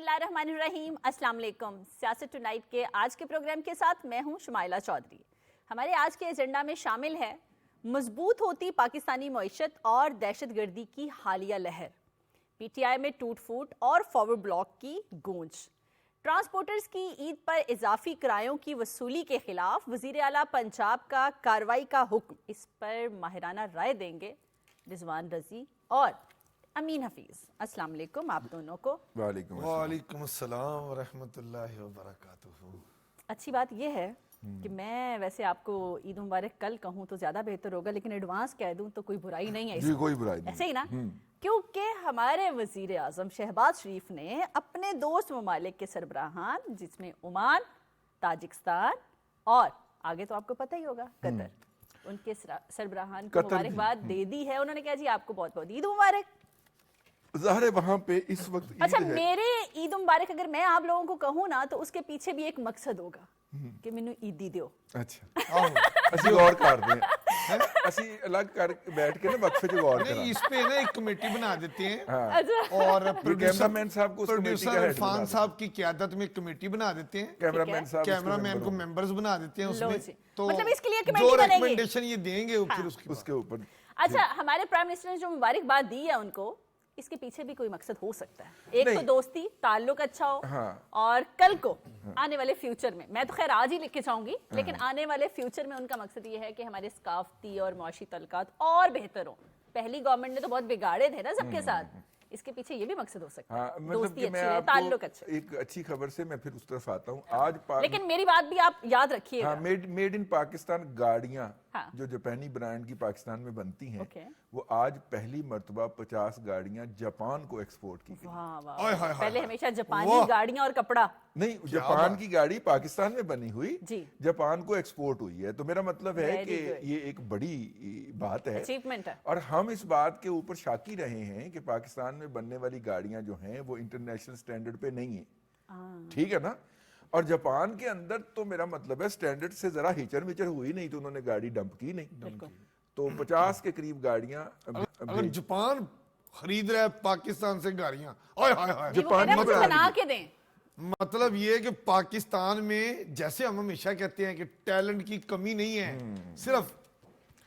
बिस्मिल्लाहिर्रहमानिर्रहीम। अस्सलाम वालेकुम। सियासत टुनाइट के आज के प्रोग्राम के साथ मैं हूं शुमाइला चौधरी। हमारे आज के एजेंडा में शामिल है मजबूत होती पाकिस्तानी मईशत और दहशतगर्दी की हालिया लहर, पीटीआई में टूट फूट और फॉरवर्ड ब्लॉक की गूंज, ट्रांसपोर्टर्स की ईद पर इजाफी किरायों की वसूली के खिलाफ वजीर आला पंजाब का कार्रवाई का हुक्म। इस पर माहिराना राय देंगे रिजवान रजी और अमीन हफीज। अस्सलाम वालेकुम आप दोनों को। वालेकुम अस्सलाम व रहमतुल्लाहि व बरकातुहू। अच्छी बात यह है कि मैं वैसे आपको ईद मुबारक कल कहूँ तो ज्यादा बेहतर होगा, लेकिन एडवांस कह दूं तो कोई बुराई नहीं है। जी कोई बुराई नहीं, ऐसे ही ना, क्योंकि हमारे वजीर आजम शहबाज शरीफ ने अपने दोस्त ममालिक के सरबराहान जिसमें ओमान, ताजिकिस्तान और आगे तो आपको पता ही होगा कतर, उनके सरबराहान को मुबारकबाद दे दी है। उन्होंने कहा जी आपको बहुत बहुत ईद मुबारक। ज़ाहिर है वहां पे इस वक्त ईद अच्छा, है। मेरे ईद मुबारक अगर मैं आप लोगों को कहूँ ना तो उसके पीछे भी एक मकसद होगा कि मैनू ईदी दियो। अच्छा ਅਸੀਂ ਗੌਰ ਕਰਦੇ हैं, ਅਸੀਂ अलग कर बैठ के ना वक्फे च गौर नहीं, इस पे ना एक कमेटी बना देते हैं अच्छा, और कैमरामैन साहब को उस कमेटी का प्रोड्यूसर हेड इरफान बना साहब की क़यादत में एक कमेटी बना देते हैं, कैमरामैन साहब कैमरामैन को मेंबर्स बना देते हैं लो उसमें। जी। तो मतलब इसके लिए जो कमेटी बनेगी। रिकमेंडेशन ये देंगे फिर उसके ऊपर। अच्छा, हमारे प्राइम मिनिस्टर ने जो मुबारकबाद दी है उनको, इसके पीछे भी कोई मकसद हो सकता है। एक तो दोस्ती ताल्लुक अच्छा हो, और कल को आने वाले फ्यूचर में, मैं तो खैर आज ही लिख के चाहूंगी, लेकिन आने वाले फ्यूचर में उनका मकसद ये है कि हमारे सकाफती और मुआशी तल्लुकात और बेहतर हो। पहली गवर्नमेंट ने तो बहुत बिगाड़े थे ना सबके साथ, इसके पीछे ये भी मकसद हो सकता है। मतलब दोस्ती कि अच्छी मैं रहे, ताल्लुक आपको अच्छे। एक अच्छी खबर से मैं फिर उस तरफ आता हूँ। आज लेकिन मेरी बात भी आप याद रखिएगा। हाँ, मेड इन पाकिस्तान गाड़ियां हाँ। जो जापानी ब्रांड की पाकिस्तान में बनती हैं, ओके। वो आज पहली मर्तबा 50 गाड़ियां जापान को एक्सपोर्ट की गई। वाह वाह, हाय, हाय, पहले हाय। हमेशा जापानी गाड़ियां और कपड़ा। नहीं, जापान की गाड़ी पाकिस्तान में बनी हुई जी। जापान को एक्सपोर्ट हुई है। तो मेरा मतलब है Very कि good. ये एक बड़ी बात है, अचीवमेंट है। और हम इस बात के ऊपर शाकी रहे हैं कि पाकिस्तान में बनने वाली गाड़ियां जो हैं वो इंटरनेशनल स्टैंडर्ड पे नहीं है। ठीक है ना। और जापान के अंदर तो मेरा मतलब है स्टैंडर्ड से जरा हिचर मिचर हुई नहीं तो उन्होंने गाड़ी डंप की नहीं। तो 50 के करीब गाड़ियां अगर जापान खरीद रहा है पाकिस्तान से गाड़ियां, हाय हाय हाय, जापान मुझे बना के दें। मतलब ये कि पाकिस्तान में जैसे हम हमेशा कहते हैं कि टैलेंट की कमी नहीं है, सिर्फ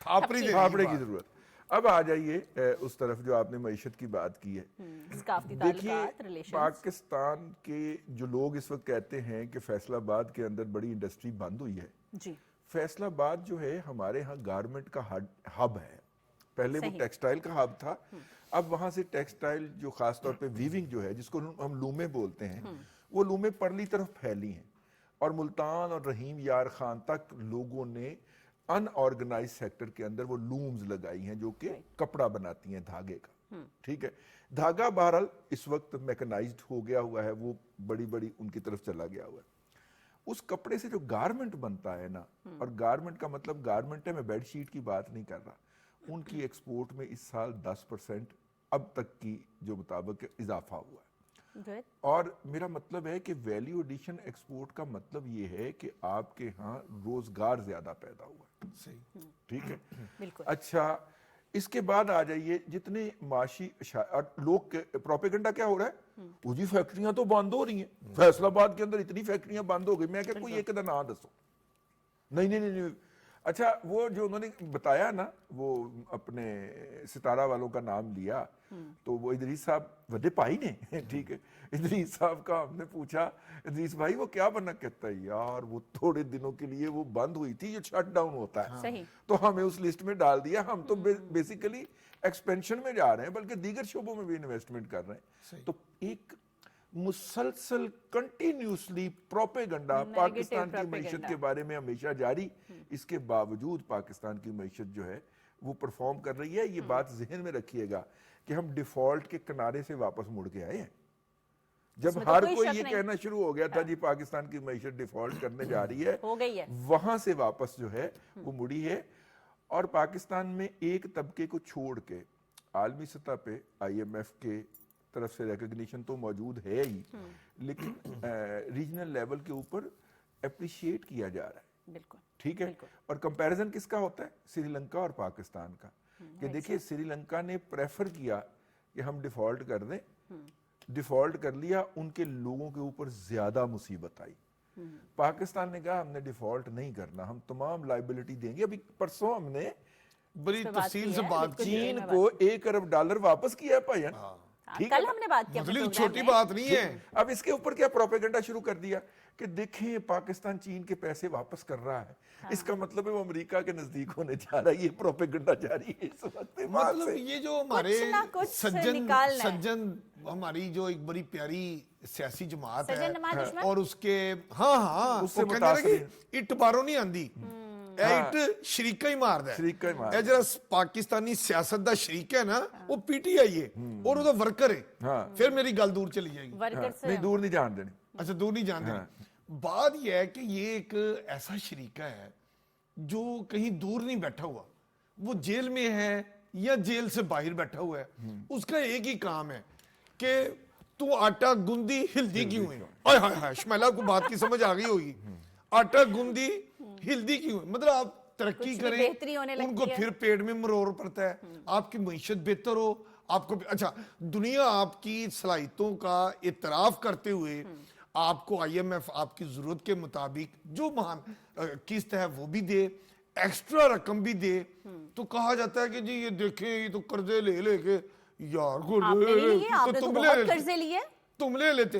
थापड़ी की जरूरत। अब आ जाइए उस तरफ जो आपने मईशत की बात की है। देखिए, पाकिस्तान के जो लोग इस वक्त कहते हैं कि फैसलाबाद के अंदर बड़ी इंडस्ट्री बंद हुई है जी। फैसलाबाद जो है हमारे यहाँ गारमेंट का हब है। पहले वो टेक्सटाइल का हब था, अब वहां से टेक्सटाइल जो खासतौर पे वीविंग जो है जिसको हम लूमे बोलते हैं, वो लूमे परली तरफ फैली हैं, और मुल्तान और रहीम यार खान तक लोगों ने अनऑर्गेनाइज सेक्टर के अंदर वो लूम्स लगाई हैं जो कि कपड़ा बनाती हैं धागे का। ठीक है, धागा बहरहाल इस वक्त मैकेनाइज्ड हो गया हुआ है, वो बड़ी बड़ी उनकी तरफ चला गया हुआ है। उस कपड़े से जो गारमेंट बनता है ना, और गारमेंट का मतलब गारमेंट है, मैं बेडशीट की बात नहीं कर रहा, उनकी एक्सपोर्ट में इस साल 10% अब तक की जो मुताबिक इजाफा हुआ है। Good. और मेरा मतलब है कि वैल्यू एडिशन एक्सपोर्ट का मतलब ये है कि आपके यहाँ रोजगार ज्यादा पैदा हुआ है। सही, ठीक है, बिल्कुल। अच्छा, इसके बाद आ जाइए जितने माशी और लोग प्रोपेगेंडा क्या हो रहा है, वो जी फैक्ट्रियां तो बंद हो रही हैं, फैसलाबाद के अंदर इतनी फैक्ट्रियां बंद हो गई। मैं क्या कोई एक ना दसो, नहीं नहीं नहीं। अच्छा, वो जो उन्होंने बताया ना, वो अपने सितारा वालों का नाम लिया, तो वो इदरीस साहब वदे पाई ने, ठीक है, इदरीस साहब का हमने पूछा, इदरीस भाई वो क्या बनना, कहता है यार वो थोड़े दिनों के लिए वो बंद हुई थी, जो शट डाउन होता है। सही। तो हमें उस लिस्ट में डाल दिया। हम तो बेसिकली एक्सपेंशन में जा रहे हैं, बल्कि दीगर शोबों में भी इन्वेस्टमेंट कर रहे हैं। तो एक मुसलसल कंटिन्यूसली प्रोपेगेंडा पाकिस्तान की मईशत के बारे में हमेशा जारी, इसके बावजूद पाकिस्तान की मईशत जो है वो परफॉर्म कर रही है। ये बात जहन में रखिएगा कि हम डिफॉल्ट के किनारे से वापस मुड़ के आए हैं। जब हर कोई ये कहना शुरू हो गया था जी पाकिस्तान की मईशत डिफॉल्ट करने जा रही है, हो गई है, वहां से वापस जो है वो मुड़ी है। और पाकिस्तान में एक तबके को छोड़ के आलमी सतह पे IMF के तरफ से रिकॉग्निशन तो मौजूद है ही, लेकिन रीजनल लेवल के ऊपर अप्रिशिएट किया जा रहा है। बिल्कुल ठीक है। और कंपैरिजन किसका होता है, श्रीलंका और पाकिस्तान का, कि देखिए श्रीलंका ने प्रेफर किया कि हम डिफॉल्ट कर दें, ڈیفالٹ کر لیا, ان کے لوگوں کے اوپر زیادہ مصیبت آئی. پاکستان نے کہا ہم نے ڈیفالٹ نہیں کرنا, ہم تمام لائبلٹی دیں گے. ابھی پرسوں ہم نے بڑی تفصیل سے بات کی, چین کو $1 ارب واپس کیا ہے بھائی. کل ہم نے بات کی, مطلب چھوٹی بات نہیں ہے. اب اس کے اوپر کیا پروپیگنڈا شروع کر دیا کہ دیکھیں پاکستان چین کے پیسے واپس کر رہا ہے, اس کا مطلب ہے وہ امریکہ کے نزدیک ہونے جا رہا ہے. یہ پروپیگنڈا جاری ہے اس وقت. مطلب یہ جو ہمارے سجن ہماری جو ایک بڑی پیاری سیاسی جماعت ہے اور اس کے ہاں اس سے متاثر اٹ باروں نہیں آندی, اٹ شریکہ ہی مار دا ہے. اے جرا پاکستانی سیاست دا شریک ہے نا, وہ پی ٹی آئی ہے اور وہ دا ورکر ہے. پھر میری گل دور چلی جائے گی. نہیں دور نہیں جان دینی. اچھا دور نہیں جان دینی. بات یہ ہے کہ یہ ایک ایسا شریکہ ہے جو کہیں دور نہیں بیٹھا ہوا, وہ جیل میں ہے یا جیل سے باہر بیٹھا ہوا ہے. اس کا ایک ہی کام ہے کہ تو آٹا گندی ہلدی کیوں ہے. ہائے ہائے ہائے, شمیلہ کو بات کی سمجھ آ گئی ہوگی. آٹا گندی ہلدی کیوں ہے, مطلب آپ ترقی کریں ان کو پھر پیٹ میں مرور پڑتا ہے. آپ کی معیشت بہتر ہو, آپ کو اچھا دنیا آپ کی صلاحیتوں کا اعتراف کرتے ہوئے آپ کو آئی ایم ایف آپ کی ضرورت کے مطابق جو مہان قسط ہے وہ بھی دے, ایکسٹرا رقم بھی دے. تو کہا جاتا ہے کہ جی یہ دیکھیں یہ تو قرضے لے لے کے یار تم لے لیتے,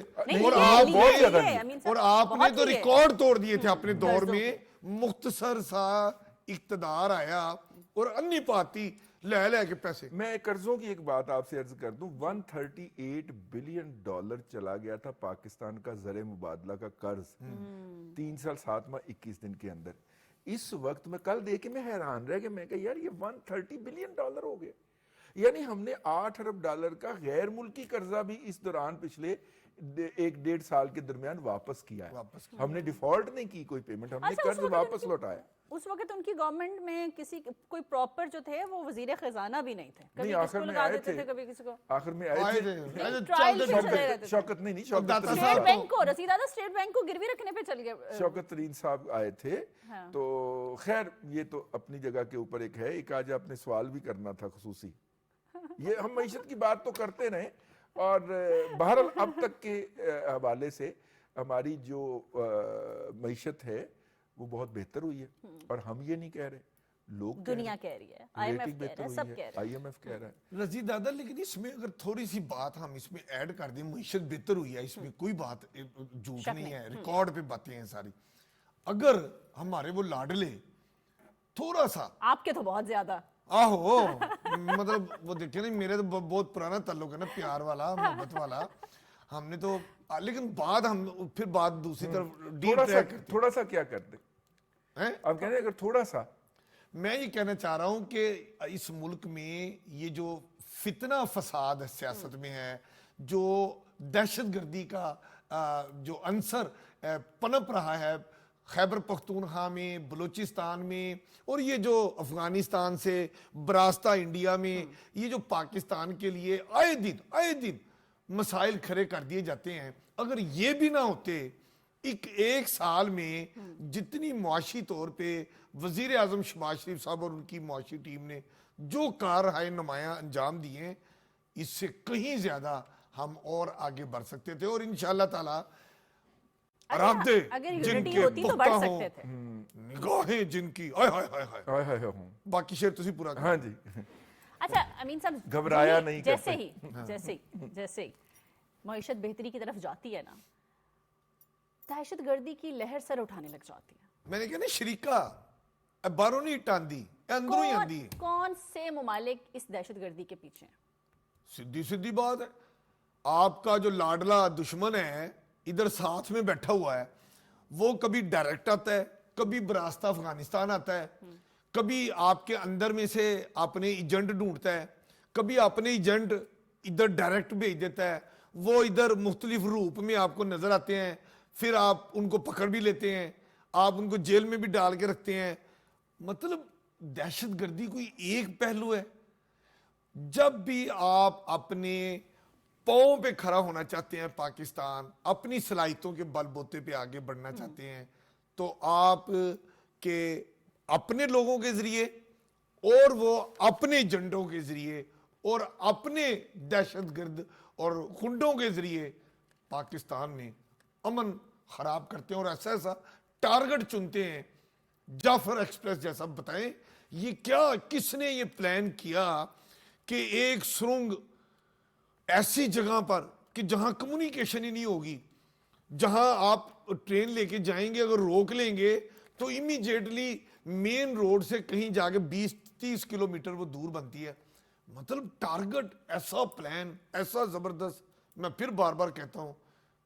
اور آپ نے تو ریکارڈ توڑ دیے تھے اپنے دور میں. مختصر سا اقتدار آیا اور انی پاتی لے لے کے پیسے. میں قرضوں کی ایک بات آپ سے عرض کر دوں, $138 بلین چلا گیا تھا پاکستان کا زر مبادلہ کا قرض 3 سال 7 ماہ 21 دن کے اندر. اس وقت میں کل دیکھ کے میں حیران رہ گیا, میں کہا یار یہ $130 بلین ہو گیا. یعنی ہم نے $8 ارب کا غیر ملکی قرضہ بھی اس دوران پچھلے 1-1.5 سال کے درمیان واپس کیا ہے. ہم نے ڈیفالٹ نہیں کی کوئی پیمنٹ, ہم نے قرض واپس لوٹایا. اس وقت ان کی گورنمنٹ میں کسی کوئی پراپر جو تھے وہ وزیر خزانہ بھی نہیں تھے. نہیں آخر میں آئے تھے, آخر میں آئے تھے شوکت نہیں اسٹیٹ بینک کو رسیدہ اسٹیٹ بینک کو گروی رکھنے پہ چل گئے. شوکت ترین صاحب آئے تھے. تو خیر یہ تو اپنی جگہ کے اوپر ایک ہے. ایک آج آپ نے سوال بھی کرنا تھا خصوصی, یہ ہم معیشت کی بات تو کرتے رہے, اور بہرحال اب تک کے حوالے سے ہماری جو معیشت ہے وہ بہت بہتر ہوئی ہے. اور ہم یہ نہیں کہہ رہے, لوگ دنیا کہہ رہی ہے, آئی ایم ایف کہہ رہا ہے, سب کہہ رہے ہیں, آئی ایم ایف کہہ رہا ہے. رضی دادا لیکن اس میں اگر تھوڑی سی بات ہم اس میں ایڈ کر دیں, معیشت بہتر ہوئی ہے, اس میں کوئی بات جھوٹ نہیں ہے, ریکارڈ پہ باتیں ہیں ساری. اگر ہمارے وہ لاڈلے تھوڑا سا, آپ کے تو بہت زیادہ آہو مطلب وہ دیکھیں نا, میرے تو بہت پرانا تعلق ہے نا, پیار والا محبت والا. ہم نے تو لیکن بعد ہم پھر بات دوسری طرف تھوڑا سا کیا کرتے آپ کہنے اگر تھوڑا سا. میں یہ کہنا چاہ رہا ہوں کہ اس ملک میں یہ جو فتنہ فساد سیاست میں ہے, جو دہشت گردی کا جو عنصر پنپ رہا ہے خیبر پختونخوا میں, بلوچستان میں, اور یہ جو افغانستان سے براستہ انڈیا میں, یہ جو پاکستان کے لیے آئے دن مسائل کھڑے کر دیے جاتے ہیں, اگر یہ بھی نہ ہوتے, ایک سال میں جتنی معاشی طور پہ وزیر اعظم شہباز شریف صاحب اور ان کی معاشی ٹیم نے جو کارروائی نمایاں انجام دیے ہیں, اس سے کہیں زیادہ ہم اور آگے بڑھ سکتے تھے. اور انشاءاللہ تعالی اگر یونٹی ہوتی تو بڑھ سکتے تھے. نگاہیں جن کی باقی شعر تسی پورا کریں. ہاں جی. اچھا امین صاحب, گھبرایا نہیں جیسے ہی معیشت بہتری کی طرف جاتی ہے نا, دہشت گردی کی لہر سر اٹھانے لگ جاتی ہے. میں نے کہا نا شریکہ باہروں نہیں ٹاندی, اندروں ہی آندی ہے. کون سے ممالک اس دہشت گردی کے پیچھے ہیں؟ سیدھی بات ہے, آپ کا جو لاڈلا دشمن ہے ادھر ساتھ میں بیٹھا ہوا ہے, وہ کبھی ڈائریکٹ آتا ہے, کبھی براستہ افغانستان آتا ہے, کبھی آپ کے اندر میں سے اپنے ایجنٹ ڈھونڈتا ہے, کبھی اپنے ایجنٹ ادھر ڈائریکٹ بھیج دیتا ہے, وہ ادھر مختلف روپ میں آپ کو نظر آتے ہیں, پھر آپ ان کو پکڑ بھی لیتے ہیں, آپ ان کو جیل میں بھی ڈال کے رکھتے ہیں. مطلب دہشت گردی کوئی ایک پہلو ہے. جب بھی آپ اپنے پاؤں پہ کھڑا ہونا چاہتے ہیں, پاکستان اپنی صلاحیتوں کے بل بوتے پہ آگے بڑھنا چاہتے ہیں, تو آپ کے اپنے لوگوں کے ذریعے اور وہ اپنے ایجنڈوں کے ذریعے اور اپنے دہشت گرد اور خنڈوں کے ذریعے پاکستان میں امن خراب کرتے ہیں اور ایسا ایسا ٹارگٹ چنتے ہیں. جعفر ایکسپریس جیسا بتائیں یہ کیا, کس نے یہ پلان کیا کہ ایک سرنگ ایسی جگہ پر کہ جہاں کمیونیکیشن ہی نہیں ہوگی, جہاں آپ ٹرین لے کے جائیں گے اگر روک لیں گے تو امیجیٹلی مین روڈ سے کہیں جا کے 20-30 کلومیٹر وہ دور بنتی ہے. مطلب ٹارگٹ ایسا پلان ایسا زبردست. میں پھر بار بار کہتا ہوں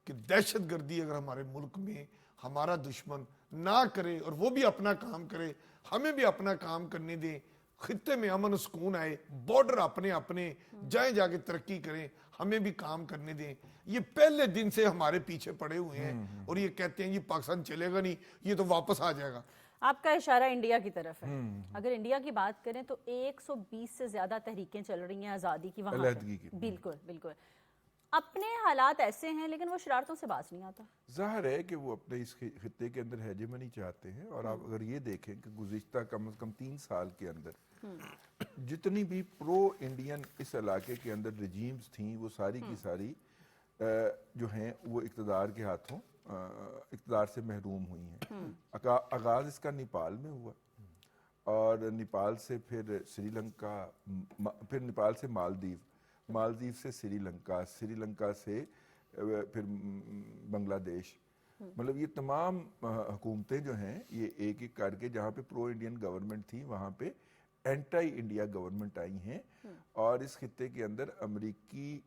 کہ دہشت گردی اگر ہمارے ملک میں ہمارا دشمن نہ کرے اور وہ بھی اپنا کام کرے, ہمیں بھی اپنا کام کرنے دیں, خطے میں امن سکون آئے, بارڈر اپنے اپنے جائیں جا کے ترقی کریں, ہمیں بھی کام کرنے دیں. یہ پہلے دن سے ہمارے پیچھے پڑے ہوئے ہیں اور یہ کہتے ہیں یہ پاکستان چلے گا نہیں, یہ تو واپس آ جائے گا. آپ کا اشارہ انڈیا کی طرف ہے. اگر انڈیا کی بات کریں تو 120 سے زیادہ تحریکیں چل رہی ہیں آزادی کی وہاں پہ. بالکل بالکل اپنے حالات ایسے ہیں لیکن وہ شرارتوں سے باز نہیں آتا. ظاہر ہے کہ وہ اپنے اس خطے کے اندر ہیجمنی چاہتے ہیں. اور آپ اگر یہ دیکھیں کہ گزشتہ کم از کم 3 سال کے اندر جتنی بھی پرو انڈین اس علاقے کے اندر رجیمز تھیں وہ ساری کی ساری جو ہیں وہ اقتدار کے ہاتھوں اقتدار سے محروم ہوئی ہیں. آغاز اس کا نیپال میں ہوا اور نیپال سے پھر سری لنکا, پھر نیپال سے مالدیو سے سری لنکا سے پھر بنگلہ دیش. مطلب یہ تمام حکومتیں جو ہیں یہ ایک ایک کر کے جہاں پہ پرو انڈین گورنمنٹ تھی وہاں پہ اینٹائی انڈیا گورنمنٹ آئی ہیں. اور اس خطے کے اندر امریکی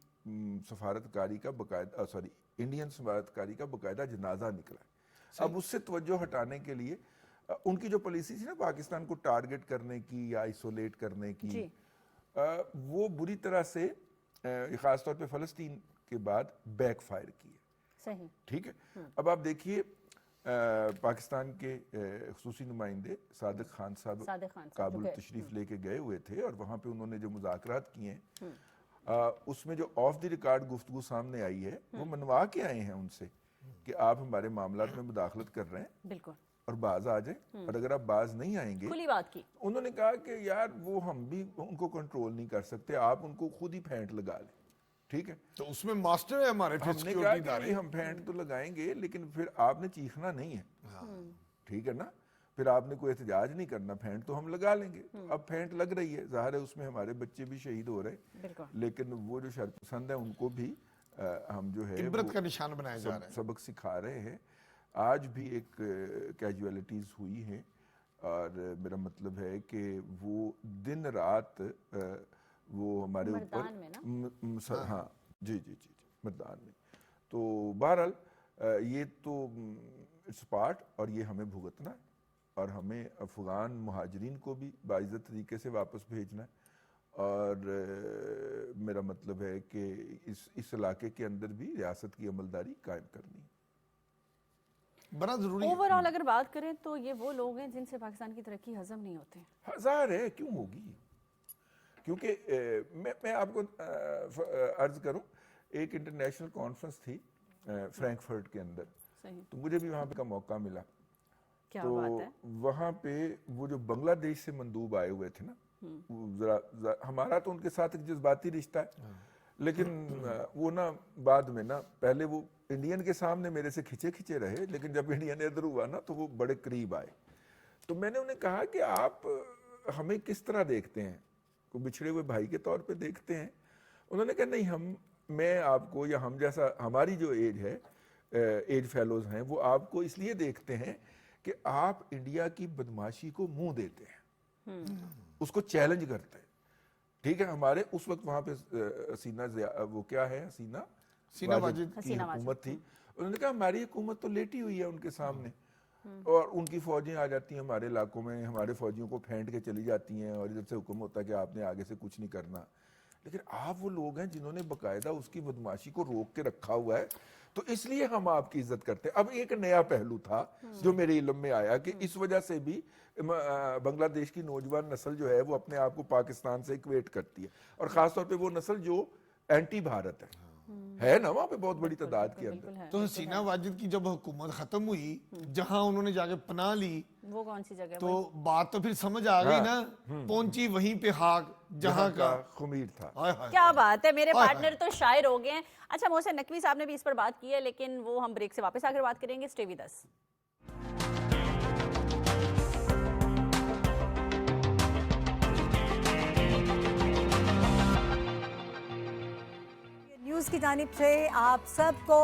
سفارتکاری کا باقاعدہ انڈین سفارتکاری کا باقاعدہ جنازہ نکلا ہے. اب اس سے توجہ ہٹانے کے لیے ان کی جو پالیسی تھی نا پاکستان کو ٹارگٹ کرنے کی یا آئسولیٹ کرنے کی, وہ بری طرح سے خاص طور پہ فلسطین کے بعد بیک فائر کی ہے. صحیح ٹھیک ہے. اب آپ دیکھیے پاکستان کے خصوصی نمائندے صادق خان صاحب کابل تشریف لے کے گئے ہوئے تھے اور وہاں پہ انہوں نے جو مذاکرات کیے ہیں اس میں جو آف دی ریکارڈ گفتگو سامنے آئی ہے وہ منوا کے آئے ہیں ان سے کہ آپ ہمارے معاملات میں مداخلت کر رہے ہیں بالکل اور باز آ جائیں, اور اگر آپ باز نہیں آئیں گے, کھلی بات کی انہوں نے کہا کہ یار وہ ہم بھی ان کو کنٹرول نہیں کر سکتے, آپ ان کو خود ہی پھینٹ لگا لیں. ٹھیک ہے, تو اس میں ماسٹر ہے ہمارے ہم نے کہا کہ ہم پھینٹ تو لگائیں گے لیکن پھر آپ نے چیخنا نہیں ہے. ٹھیک ہے نا, پھر آپ نے کوئی احتجاج نہیں کرنا, پھینٹ تو ہم لگا لیں گے. اب پھینٹ لگ رہی ہے, ظاہر ہے اس میں ہمارے بچے بھی شہید ہو رہے ہیں, لیکن وہ جو شرپسند ہیں ان کو بھی ہم جو ہے عبرت کا نشان بنایا جا رہا ہے, سبق سکھا رہے ہیں. آج بھی ایک کیجویلٹیز ہوئی ہیں اور میرا مطلب ہے کہ وہ دن رات وہ ہمارے اوپر ہاں جی مردان میں. تو بہرحال یہ تو اٹس پارٹ اور یہ ہمیں بھگتنا ہے اور ہمیں افغان مہاجرین کو بھی باعزت طریقے سے واپس بھیجنا ہے. اور میرا مطلب ہے کہ اس علاقے کے اندر بھی ریاست کی عملداری قائم کرنی ہے. بڑا ضروری اوور آل اگر بات کریں تو یہ وہ لوگ ہیں جن سے پاکستان کی ترقی ہضم نہیں ہوتے. ظاہر ہے کیوں ہوگی, کیونکہ میں آپ کو عرض کروں ایک انٹرنیشنل کانفرنس تھی فرینکفرٹ کے اندر, تو مجھے بھی وہاں پہ کا موقع ملا. تو وہاں پہ وہ جو بنگلہ دیش سے مندوب آئے ہوئے تھے نا, ذرا ہمارا تو ان کے ساتھ ایک جذباتی رشتہ ہے, لیکن وہ نا بعد میں نا پہلے وہ انڈین کے سامنے میرے سے کھچے رہے, لیکن جب انڈین ادھر ہوا نا تو وہ بڑے قریب آئے. تو میں نے انہیں کہا کہ آپ ہمیں کس طرح دیکھتے ہیں, کو بچھڑے ہوئے بھائی کے طور پہ دیکھتے ہیں؟ انہوں نے کہا نہیں, میں آپ کو یا ہم جیسا ہماری جو ایج ہے ایج فیلوز ہیں وہ آپ کو اس لیے دیکھتے ہیں کہ آپ انڈیا کی بدماشی کو منہ دیتے ہیں, اس کو چیلنج کرتے ہیں. ٹھیک ہے, ہمارے اس وقت وہاں پہ حسینہ وہ کیا ہے حسینہ واجد کی حکومت تھی. انہوں نے کہا ہماری حکومت تو لیٹی ہوئی ہے ان کے سامنے, اور ان کی فوجیں آ جاتی ہیں ہمارے علاقوں میں, ہمارے فوجیوں کو پھینٹ کے چلی جاتی ہیں اور ادھر سے حکم ہوتا ہے کہ آپ نے آگے سے کچھ نہیں کرنا. لیکن آپ وہ لوگ ہیں جنہوں نے باقاعدہ اس کی بدماشی کو روک کے رکھا ہوا ہے, تو اس لیے ہم آپ کی عزت کرتے ہیں. اب ایک نیا پہلو تھا جو میرے علم میں آیا کہ اس وجہ سے بھی بنگلہ دیش کی نوجوان نسل جو ہے وہ اپنے آپ کو پاکستان سے اکویٹ کرتی ہے, اور خاص طور پہ وہ نسل جو اینٹی بھارت ہے نا وہاں پہ بہت بڑی تعداد کے اندر. تو حسینہ واجد کی جب حکومت ختم ہوئی, جہاں انہوں نے جا کے پناہ لی, وہ کون سی جگہ؟ تو بات تو پھر سمجھ آ گئی نا, پہنچی وہیں پہ خاک جہاں کا خمیر تھا. کیا بات ہے, میرے پارٹنر تو شاعر ہو گئے ہیں. اچھا محسن نقوی صاحب نے بھی اس پر بات کی ہے, لیکن وہ ہم بریک سے واپس آ کر بات کریں گے. Stay with us. نیوز کی جانب سے آپ سب کو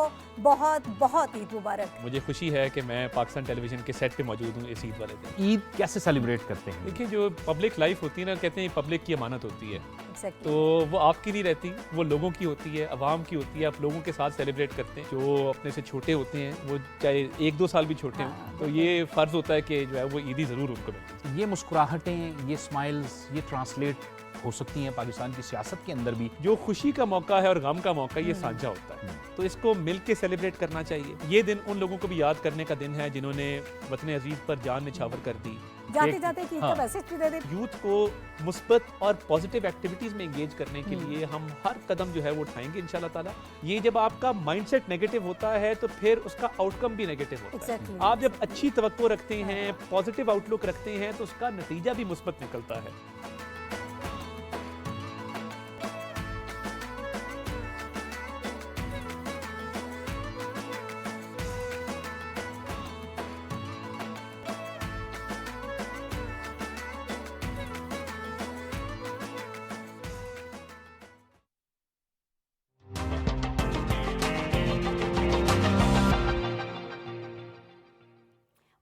بہت بہت عید مبارک. مجھے خوشی ہے کہ میں پاکستان ٹیلی ویژن کے سیٹ پہ موجود ہوں اس عید والے دن. عید کیسے سیلیبریٹ کرتے ہیں؟ دیکھیں جو پبلک لائف ہوتی ہے نا, کہتے ہیں پبلک کی امانت ہوتی ہے, Exactly. تو وہ آپ کی نہیں رہتی, وہ لوگوں کی ہوتی ہے, عوام کی ہوتی ہے. آپ لوگوں کے ساتھ سیلیبریٹ کرتے ہیں. جو اپنے سے چھوٹے ہوتے ہیں, وہ چاہے 1-2 سال بھی چھوٹے ہوں, تو یہ فرض ہوتا ہے کہ جو ہے وہ عیدی ضرور ان کو ملتی. یہ مسکراہٹیں, یہ سمائلز, یہ ٹرانسلیٹ ہو سکتی ہیں پاکستان کی سیاست کے اندر بھی. جو خوشی کا موقع ہے اور غم کا موقع, یہ سانجھا ہوتا ہے, تو اس کو مل کے سیلیبریٹ کرنا چاہیے. یہ دن ان لوگوں کو بھی یاد کرنے کا دن ہے جنہوں نے وطن عزیز پر جان نچھاور کر دی. جاتے جاتے کی کا میسج بھی دے دیں. یوتھ کو مثبت اور پازیٹیو ایکٹیویٹیز میں انگیج کرنے کے لیے ہم ہر قدم جو ہے وہ اٹھائیں گے انشاءاللہ تعالیٰ. یہ جب آپ کا مائنڈ سیٹ نیگیٹو ہوتا ہے تو پھر اس کا آؤٹ کم بھی نیگیٹو ہوتا ہے. آپ جب اچھی توقع رکھتے ہیں, پازیٹیو آؤٹ لک رکھتے ہیں, تو اس کا نتیجہ بھی مثبت نکلتا ہے.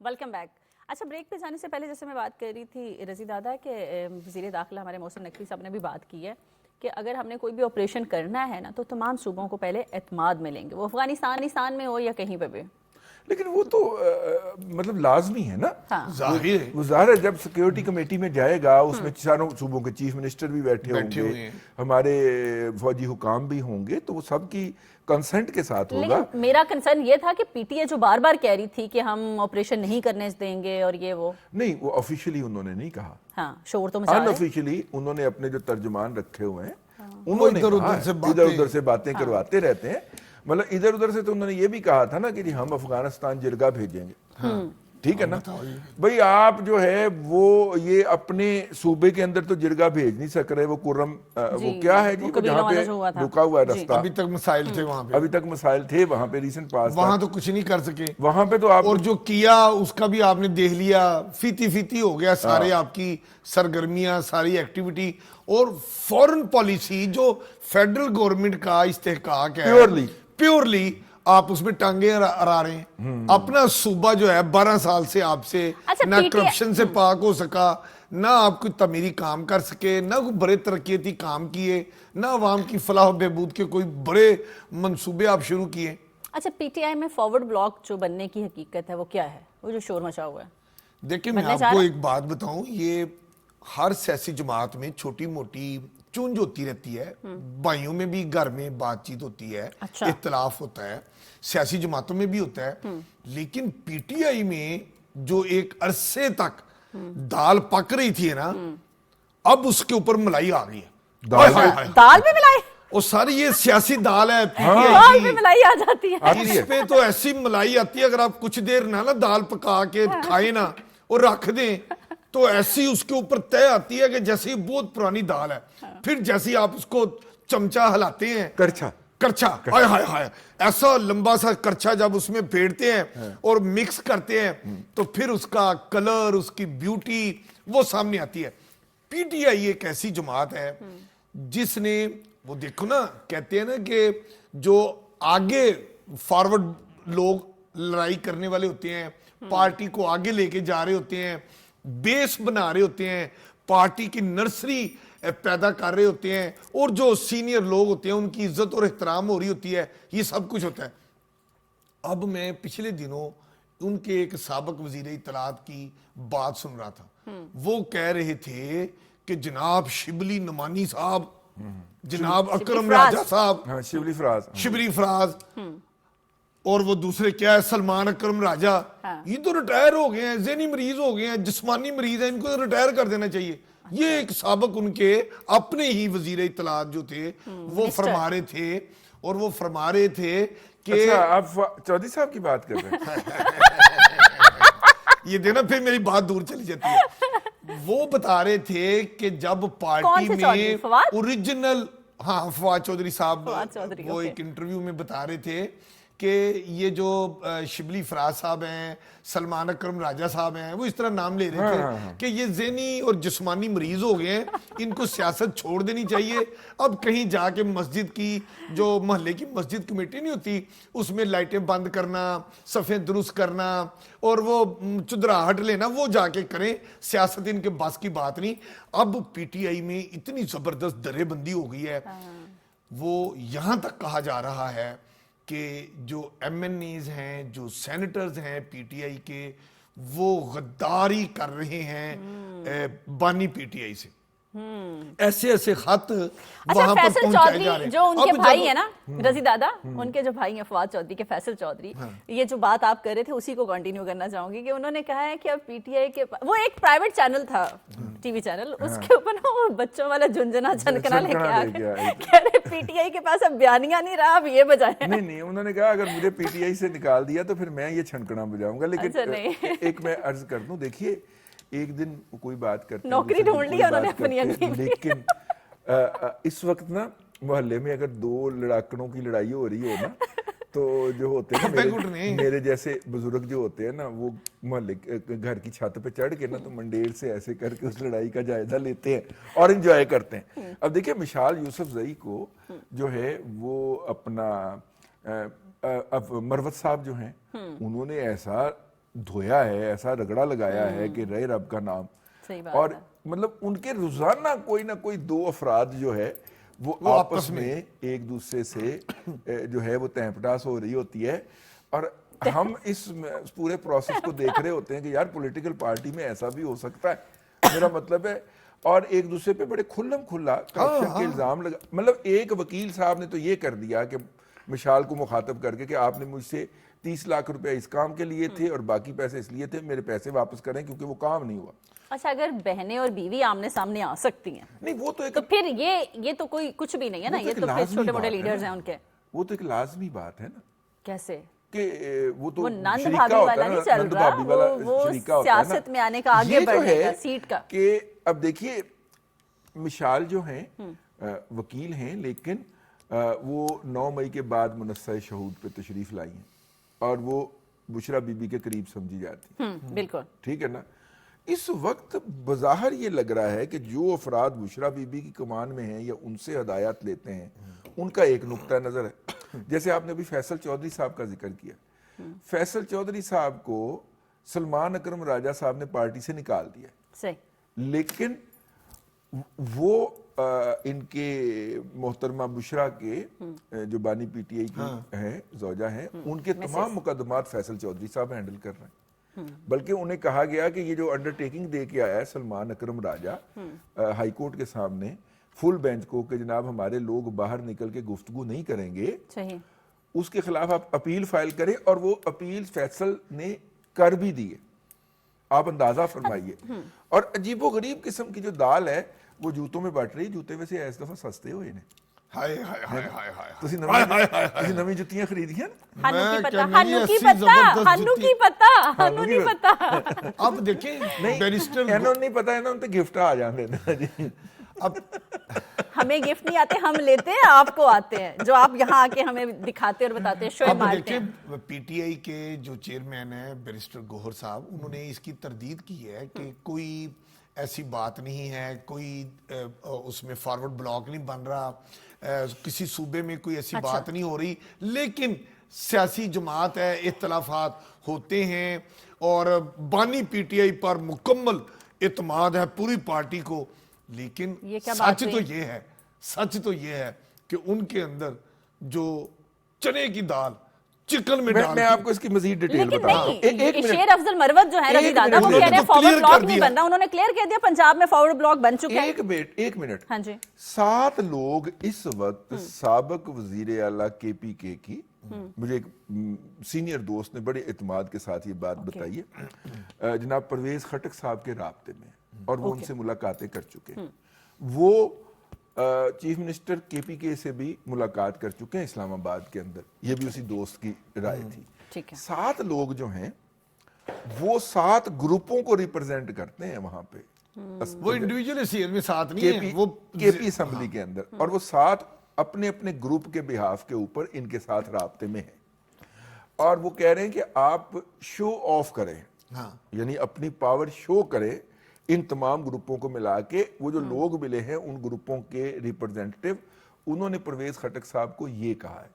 Welcome back. اچھا بریک پہ جانے سے پہلے جیسے میں بات کر رہی تھی رضی دادا کہ وزیر داخلہ ہمارے محسن نقوی صاحب نے بھی بات کی ہے کہ اگر ہم نے کوئی بھی آپریشن کرنا ہے نا, تو تمام صوبوں کو پہلے اعتماد ملیں گے, وہ افغانستان میں ہو یا کہیں پہ بھی. لیکن وہ تو مطلب لازمی ہے نا, وہ ظاہر ہے جب سیکیورٹی کمیٹی میں جائے گا, اس میں چاروں صوبوں کے چیف منسٹر بھی بیٹھے ہوں گے, ہمارے فوجی حکام بھی ہوں گے, تو وہ سب کی کنسنٹ کے ساتھ ہوگا. لیکن میرا کنسرن یہ تھا کہ پی ٹی اے جو بار بار کہہ رہی تھی کہ ہم آپریشن نہیں کرنے دیں گے اور یہ وہ نہیں, وہ آفیشلی انہوں نے نہیں کہا. ہاں شور تو مچا رہے ہیں. انآفیشلی انہوں نے اپنے جو ترجمان رکھے ہوئے ہیں انہوں نے ادھر ادھر سے باتیں کرواتے رہتے ہیں. مطلب ادھر ادھر سے تو انہوں نے یہ بھی کہا تھا نا کہ جی ہم افغانستان جرگہ بھیجیں گے. ٹھیک ہے نا بھئی, آپ جو ہے وہ یہ اپنے صوبے کے اندر تو جرگہ بھیج نہیں سک رہے. وہ کرم وہ کیا ہے جی, جہاں پہ رکا ہوا ہے رستہ, ابھی تک مسائل تھے وہاں پہ, ابھی تک مسائل تھے وہاں پہ, ریسنٹ پاس وہاں تو کچھ نہیں کر سکے. وہاں پہ تو آپ اور جو کیا اس کا بھی آپ نے دیکھ لیا, فیتی ہو گیا سارے آپ کی سرگرمیاں, ساری ایکٹیویٹی. اور فورن پالیسی جو فیڈرل گورنمنٹ کا استحقاق ہے, پیورلی آپ اس میں ٹانگیں اڑا رہے ہیں. اپنا صوبہ جو ہے 12 سال سے آپ سے نہ کرپشن سے پاک ہو سکا, نہ آپ کوئی تعمیری کام کر سکے, نہ کوئی بڑے ترقیتی کام کیے, نہ عوام کی فلاح و بہبود کے کوئی بڑے منصوبے آپ شروع کیے. اچھا پی ٹی آئی میں فارورڈ بلاک جو بننے کی حقیقت ہے وہ کیا ہے, وہ جو شور مچا ہوا ہے؟ دیکھیں میں آپ کو ایک بات بتاؤں, یہ ہر سیاسی جماعت میں چھوٹی موٹی چونج ہوتی رہتی ہے, بھائیوں میں بھی گھر میں بات چیت ہوتی ہے, اختلاف ہوتا ہے, سیاسی جماعتوں میں بھی ہوتا ہے. لیکن پی ٹی آئی میں جو ایک عرصے تک دال پک رہی تھی نا, اب اس کے اوپر ملائی آ گئی ہے. دال میں ملائی, اور ساری یہ سیاسی دال ہے, دال میں ملائی آ جاتی ہے. اس پہ تو ایسی ملائی آتی ہے, اگر آپ کچھ دیر نہ دال پکا کے کھائیں نا اور رکھ دیں تو ایسی اس کے اوپر طے آتی ہے کہ جیسی بہت پرانی دال ہے. پھر جیسی آپ اس کو چمچہ ہلاتے ہیں, کرچھا ہائے ہائے ہائے, ایسا لمبا سا کرچھا جب اس میں پھیرتے ہیں اور مکس کرتے ہیں تو پھر اس کا کلر, اس کی بیوٹی وہ سامنے آتی ہے. پی ٹی آئی ایک ایسی جماعت ہے جس نے, وہ دیکھو نا کہتے ہیں نا کہ جو آگے فارورڈ لوگ لڑائی کرنے والے ہوتے ہیں, پارٹی کو آگے لے کے جا رہے ہوتے ہیں, بیس بنا رہے ہوتے ہیں, پارٹی کی نرسری پیدا کر رہے ہوتے ہیں, اور جو سینئر لوگ ہوتے ہیں ان کی عزت اور احترام ہو رہی ہوتی ہے, یہ سب کچھ ہوتا ہے. اب میں پچھلے دنوں ان کے ایک سابق وزیر اطلاعات کی بات سن رہا تھا, وہ کہہ رہے تھے کہ جناب شبلی نعمانی صاحب, جناب اکرم راجہ صاحب, شبلی فراز, اور وہ دوسرے کیا ہے سلمان اکرم راجہ, یہ تو ریٹائر ہو گئے ہیں, ذہنی مریض ہو گئے ہیں, جسمانی مریض ہیں, ان کو ریٹائر کر دینا چاہیے. یہ ایک سابق ان کے اپنے ہی وزیر اطلاعات جو تھے وہ فرما رہے تھے, اور وہ فرما رہے تھے کہ آپ چودھری صاحب کی بات کر رہے ہیں. یہ دینا پھر میری بات دور چلی جاتی ہے. وہ بتا رہے تھے کہ جب پارٹی میں اوریجنل فواد چودھری صاحب وہ ایک انٹرویو میں بتا رہے تھے کہ یہ جو شبلی فراز صاحب ہیں, سلمان اکرم راجہ صاحب ہیں, وہ اس طرح نام لے رہے تھے کہ یہ ذہنی اور جسمانی مریض ہو گئے ہیں, ان کو سیاست چھوڑ دینی چاہیے. اب کہیں جا کے مسجد کی جو محلے کی مسجد کمیٹی نہیں ہوتی اس میں لائٹیں بند کرنا, صفیں درست کرنا اور وہ چدراہٹ لینا, وہ جا کے کریں, سیاست ان کے بس کی بات نہیں. اب پی ٹی آئی میں اتنی زبردست درے بندی ہو گئی ہے, وہ یہاں تک کہا جا رہا ہے کہ جو ایم این ایز ہیں, جو سینیٹرز ہیں پی ٹی آئی کے, وہ غداری کر رہے ہیں بانی پی ٹی آئی سے. ایسے ایسے خط وہاں پر فیصل پہنچائے جا رہے چودھری جو ان کے بھائی ہیں نا رضی دادا, ان کے جو بھائی ہیں فواد چودھری کے, فیصل چودھری, یہ جو بات آپ کر رہے تھے اسی کو کنٹینیو کرنا چاہوں گی کہ انہوں نے کہا ہے کہ اب پی ٹی آئی کے وہ ایک پرائیوٹ چینل تھا, ٹی وی چینل, اس کے اوپر نا وہ بچوں والا جھنجھنا چھنکنا لے کے آ گئے, کہہ رہے پی ٹی آئی کے پاس اب بیانیہ نہیں رہا, اب یہ بجائے. نہیں, انہوں نے کہا اگر مجھے پی ٹی آئی سے نکال دیا تو پھر میں یہ چھنکنا بجاؤں گا. لیکن ایک میں عرض کر دوں, دیکھیے ایک دن کوئی بات کرتے ہیں, نوکری ڈھونڈ لی انہوں نے اپنی, لیکن اس وقت نا محلے میں اگر دو لڑاکنوں کی لڑائی ہو رہی ہو نا تو جو ہوتے ہیں میرے جیسے بزرگ جو ہوتے ہیں نا, وہ محلے گھر کی چھت پہ چڑھ کے نا تو منڈیر سے ایسے کر کے اس لڑائی کا جائزہ لیتے ہیں اور انجوائے کرتے ہیں. اب دیکھیں مشال یوسف زئی کو جو ہے وہ اپنا اب مروت صاحب جو ہیں انہوں نے ایسا دھویا ہے, ایسا رگڑا لگایا ہے کہ رہے رب کا نام, اور مطلب ان کے روزانہ کوئی نہ کوئی دو افراد جو ہے وہ آپس میں ایک دوسرے سے جو ہے وہ تہپٹاس ہو رہی ہوتی ہے, اور ہم اس پورے پروسیس کو دیکھ رہے ہوتے ہیں کہ یار پولیٹیکل پارٹی میں ایسا بھی ہو سکتا ہے, میرا مطلب ہے. اور ایک دوسرے پہ بڑے کھلم کھلا کرپشن کے الزام لگا. مطلب ایک وکیل صاحب نے تو یہ کر دیا کہ مشال کو مخاطب کر کے کہ آپ نے مجھ سے 30 لاکھ روپے اس کام کے لیے تھے اور باقی پیسے اس لیے تھے, میرے پیسے واپس کریں کیونکہ وہ کام نہیں ہوا. اچھا, اگر بہنیں اور بیوی آمنے سامنے آ سکتی ہیں نہیں, وہ تو ایک تو پھر یہ تو کوئی کچھ بھی نہیں ہے نا, یہ تو پھر چھوٹے موٹے لیڈرز ہیں ان کے. وہ تو ایک لازمی بات ہے نا. کیسے کہ وہ تو نند بھابی والا نہیں چل رہا, وہ سیاست میں آنے کا آگے بڑھنے کا سیٹ کا. کہ اب دیکھیے مشال جو ہیں وکیل ہیں, لیکن وہ 9 مئی کے بعد منصہ شہود پہ تشریف لائی ہیں اور وہ بشرا بی بی کے قریب سمجھی جاتی. بالکل ٹھیک ہے نا. اس وقت بظاہر یہ لگ رہا ہے کہ جو افراد بشرا بی بی کی کمان میں ہیں یا ان سے ہدایات لیتے ہیں ان کا ایک نقطہ نظر ہے. جیسے آپ نے ابھی فیصل چودھری صاحب کا ذکر کیا, فیصل چودھری صاحب کو سلمان اکرم راجہ صاحب نے پارٹی سے نکال دیا, لیکن وہ ان کے محترمہ بشرا کے جو بانی پی ٹی آئی کی ہیں زوجہ ہیں, ان کے تمام مقدمات فیصل چودھری صاحب ہینڈل کر رہے ہیں. بلکہ انہیں کہا گیا کہ یہ جو انڈرٹیکنگ دے کے آیا ہے سلمان اکرم راجہ ہائی کورٹ کے سامنے فل بینچ کو کہ جناب ہمارے لوگ باہر نکل کے گفتگو نہیں کریں گے, اس کے خلاف آپ اپیل فائل کریں, اور وہ اپیل فیصل نے کر بھی دی ہے. آپ اندازہ فرمائیے. اور عجیب و غریب قسم کی جو دال ہے وہ جوتوں میں بٹ رہی, جوتے ویسے اس دفعہ سستے ہوئے نے. ہائے ہائے ہائے ہائے ہائے, تسی نویں جتیاں خریدی ہیں نا. ہنو نہیں پتا. اب دیکھیں بیرسٹر انہوں نہیں پتا ہے نا, ان تے گفٹ آ جاندے نا. اب ہمیں گفٹ نہیں آتے, ہم لیتے ہیں, آپ کو آتے ہیں جو آپ یہاں آ کے ہمیں دکھاتے اور بتاتے ہیں, شو مارتے ہیں. اب دیکھیں پی ٹی آئی کے جو چیئرمین ہیں بیرسٹر گوہر صاحب, انہوں نے اس کی تردید کی ہے کہ کوئی ایسی بات نہیں ہے, کوئی اس میں فارورڈ بلاک نہیں بن رہا, کسی صوبے میں کوئی ایسی بات نہیں ہو رہی, لیکن سیاسی جماعت ہے, اختلافات ہوتے ہیں, اور بانی پی ٹی آئی پر مکمل اعتماد ہے پوری پارٹی کو. لیکن سچ تو یہ ہے کہ ان کے اندر جو چنے کی دال چکن میں ڈال, میں آپ کو اس کی مزید ڈیٹیل بتا رہا ہوں. شیر افضل مروت جو ہے رضی دادا, وہ کہہ رہے ہیں فارورڈ بلاک نہیں بن رہا, انہوں نے کلیئر کہہ دیا پنجاب میں فارورڈ بلاک بن چکے ہیں. ایک منٹ. ہاں جی, 7 لوگ اس وقت سابق وزیر اعلیٰ کے پی کے کی, مجھے ایک سینئر دوست نے بڑے اعتماد کے ساتھ یہ بات بتائی ہے, جناب پرویز خٹک صاحب کے رابطے میں, اور وہ ان سے ملاقاتیں کر چکے ہیں. وہ چیف منسٹر کے پی کے سے بھی ملاقات کر چکے ہیں اسلام آباد کے اندر, یہ بھی اسی دوست کی رائے تھی. 7 لوگ جو ہیں वो 7 ग्रुपों को रिप्रेजेंट करते हैं वहां पे, वो इंडिविजुअल सीएल में साथ नहीं है, वो केपी असेंबली के अंदर, और वो 7 अपने अपने ग्रुप के बिहाफ के ऊपर इनके साथ राब्ते में है, और वो कह रहे हैं कि आप शो ऑफ करें, यानी अपनी पावर शो करें इन तमाम ग्रुपों को मिला के। वो जो लोग मिले हैं उन ग्रुपों के रिप्रेजेंटेटिव, उन्होंने परवेज खटक साहब को ये कहा है,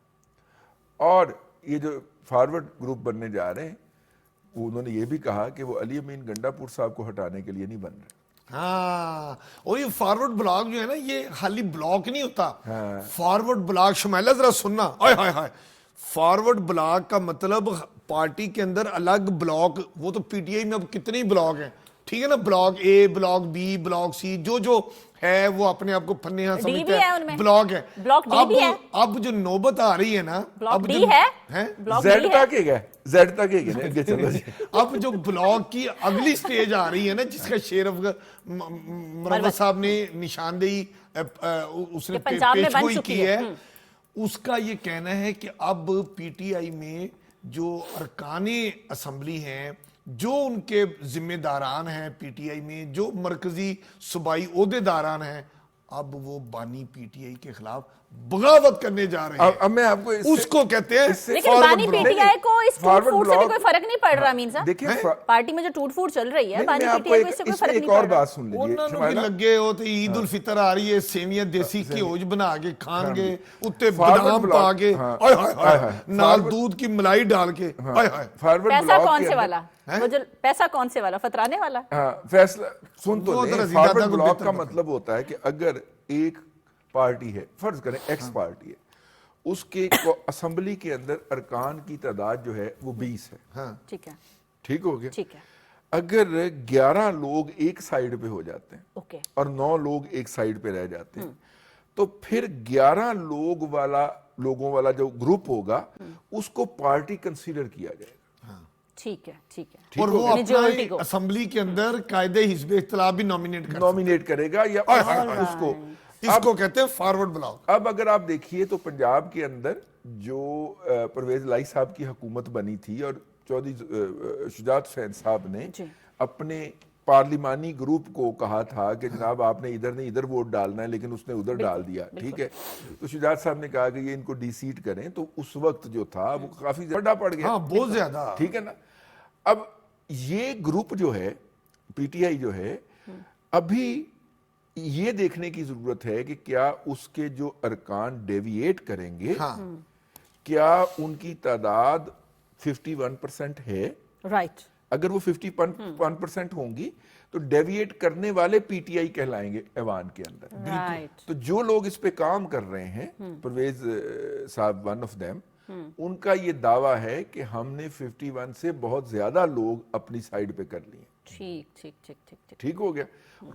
और ये जो फॉरवर्ड ग्रुप बनने जा रहे हैं उन्होंने ये भी कहा कि वो अली अमीन गंडापुर साहब को हटाने के लिए नहीं बन रहे। हाँ, और ये फॉरवर्ड ब्लॉक जो है ना, ये खाली ब्लॉक नहीं होता। फॉरवर्ड ब्लॉक, शुमाइला जरा सुनना, हाय हाय हाय, फॉरवर्ड ब्लॉक का मतलब पार्टी के अंदर अलग ब्लॉक, वो तो पीटीआई में अब कितने ही ब्लॉक हैं, ठीक है ना, block A, block B, block C, जो जो है वो अपने आप को फन्ने यहाँ समझते हैं, ब्लॉक है। ब्लॉक डी भी है। अब जो नौबत आ रही है ना, ब्लॉक डी है, जेड तक ही गए, जेड तक ही गए, चलो जी। अब जो ब्लॉक की अगली स्टेज आ रही है ना, जिसका शेरफ मरवत साहब ने निशानदेही उसने पेशगोई की है, उसका ये कहना है कि अब पीटीआई में जो अरकाने असेंबली हैं, जो उनके जिम्मेदारान हैं पीटीआई में, जो मरकजी सूबाई ओहदेदारान हैं, अब वो बानी पीटीआई के खिलाफ बगावत करने जा रहे हैं। अब मैं आपको उसको कहते हैं, लेकिन बानी पीटीआई को इस टूट फूट से भी कोई फर्क नहीं पड़ रहा। अमीन साहब, देखिए पार्टी में जो टूट फूट चल रही है, बानी पीटीआई को इससे कोई फर्क नहीं पड़ रहा। एक और बात सुन लीजिए, उन्होंने लगे हो तो ईद उल फितर आ रही है, सेवियां देसी घिओ बना के खाएंगे, उत्ते बादाम पा के, हाय हाय हाय, नाल दूध की मलाई डाल के, हाय हाय। पैसा कौन से वाला, वो जो पैसा कौन से वाला, फतराने वाला? फैसला सुन तो ले, फॉरवर्ड ब्लॉक का मतलब होता है कि अगर एक पार्टी है, फर्ज करें एक्स पार्टी है, उसके असेंबली के अंदर अरकान की तादाद जो है वो 20 है, ठीक है, ठीक हो गया, ठीक है। अगर 11 लोग एक साइड पे हो जाते हैं, ओके, और 9 लोग एक साइड पे रह जाते हैं, तो फिर 11 लोगों वाला जो ग्रुप होगा उसको पार्टी कंसीडर किया जाएगा। ठीक है, ठीक है। और वो अपने असेंबली के अंदर कायदे हिज़्ब इख्तिलाफ भी नॉमिनेट करेगा, या उसको, इसको कहते हैं फॉरवर्ड ब्लॉक। अब अगर आप देखिए तो पंजाब के अंदर जो परवेज लाई साहब की हुकूमत बनी थी, और चौधरी शुजात हुसैन साहब ने अपने पार्लिमानी ग्रुप को कहा था कि जनाब आपने इधर नहीं इधर वोट डालना है, लेकिन उसने उधर डाल दिया, ठीक है, तो शुजात साहब ने कहा कि ये इनको डिसीट करें, तो उस वक्त जो था वो काफी बड़ा पड़ गया, बहुत ज्यादा, ठीक है ना। अब ये ग्रुप जो है पीटीआई जो है, अभी ये देखने की जरूरत है कि क्या उसके जो अरकान डेविएट करेंगे, क्या उनकी तादाद 51% है, राइट। अगर वो 51% होंगी तो डेविएट करने वाले पीटीआई कहलाएंगे ऐवान के अंदर, राइट। तो जो लोग इस पे काम कर रहे हैं, परवेज साहब वन ऑफ देम, उनका ये दावा है कि हमने 51 से बहुत ज्यादा लोग अपनी साइड पे कर लिए। ठीक ठीक ठीक ठीक ठीक, ठीक हो गया,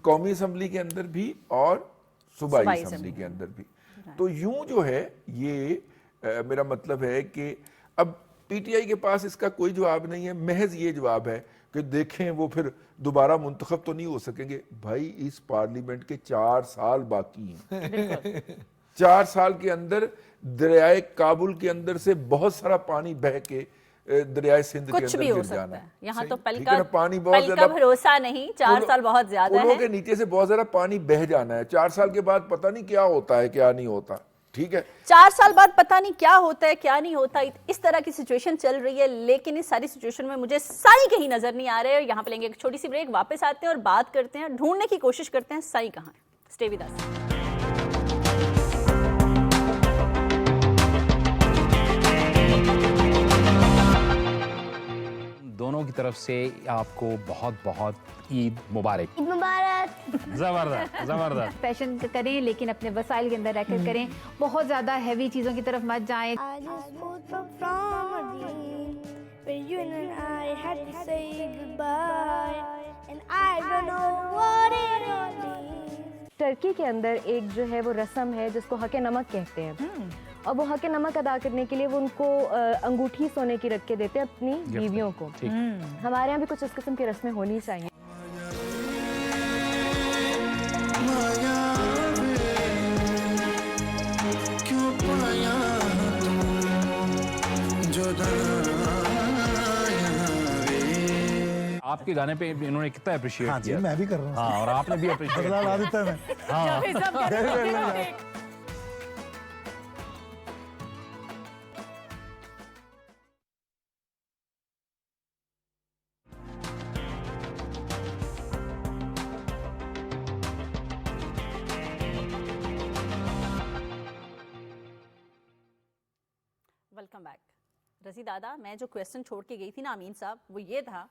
कौमी असेंबली के अंदर भी और सूबाई असेंबली के अंदर भी। तो यूं जो है ये मेरा मतलब है कि अब पीटीआई के पास इसका कोई जवाब नहीं है, महज ये जवाब है कि देखें वो फिर दोबारा मुंतखब तो नहीं हो सकेंगे। भाई इस पार्लियामेंट के 4 साल बाकी हैं, 4 साल के अंदर दरियाए काबुल के अंदर से बहुत सारा पानी बह के दरियाए सिंध के अंदर गिर जाना है। यहाँ तो पल का भरोसा नहीं, 4 साल बहुत ज्यादा है, के नीचे से बहुत ज्यादा पानी बह जाना है। 4 साल के बाद पता नहीं क्या होता है क्या नहीं होता, ठीक है, 4 साल बाद पता नहीं क्या होता है क्या नहीं होता, इस तरह की सिचुएशन चल रही है। लेकिन इस सारी सिचुएशन में मुझे साई कहीं नजर नहीं आ रहे। यहाँ पे लेंगे एक छोटी सी ब्रेक, वापस आते हैं और बात करते हैं, ढूंढने की कोशिश करते हैं साई कहाँ है। Stay with us. दोनों की तरफ से आपको बहुत बहुत ईद मुबारक। ईद मुबारक। जबरदस्त जबरदस्त। फैशन करें लेकिन अपने वसाइल के अंदर रहकर करें, बहुत ज्यादा हैवी चीजों की तरफ मत जाएं। टर्की के अंदर एक जो है वो रस्म है जिसको हके नमक कहते हैं, और वो हके नमक अदा करने के लिए वो उनको अंगूठी सोने की रख के देते हैं अपनी बीवियों को। हमारे यहाँ भी कुछ इस किस्म की रस्में होनी चाहिए। आपके गाने पे इन्होंने कितना अप्रिशिएट हाँ जी, किया। मैं भी कर रहा हूँ। हाँ, और आपने भी अप्रिशिएट बदला ला देता है मैं। जावेद साहब कह रहे हैं, वेलकम बैक। रजी दादा, मैं जो क्वेश्चन छोड़ के गई थी ना अमीन साहब, वो ये था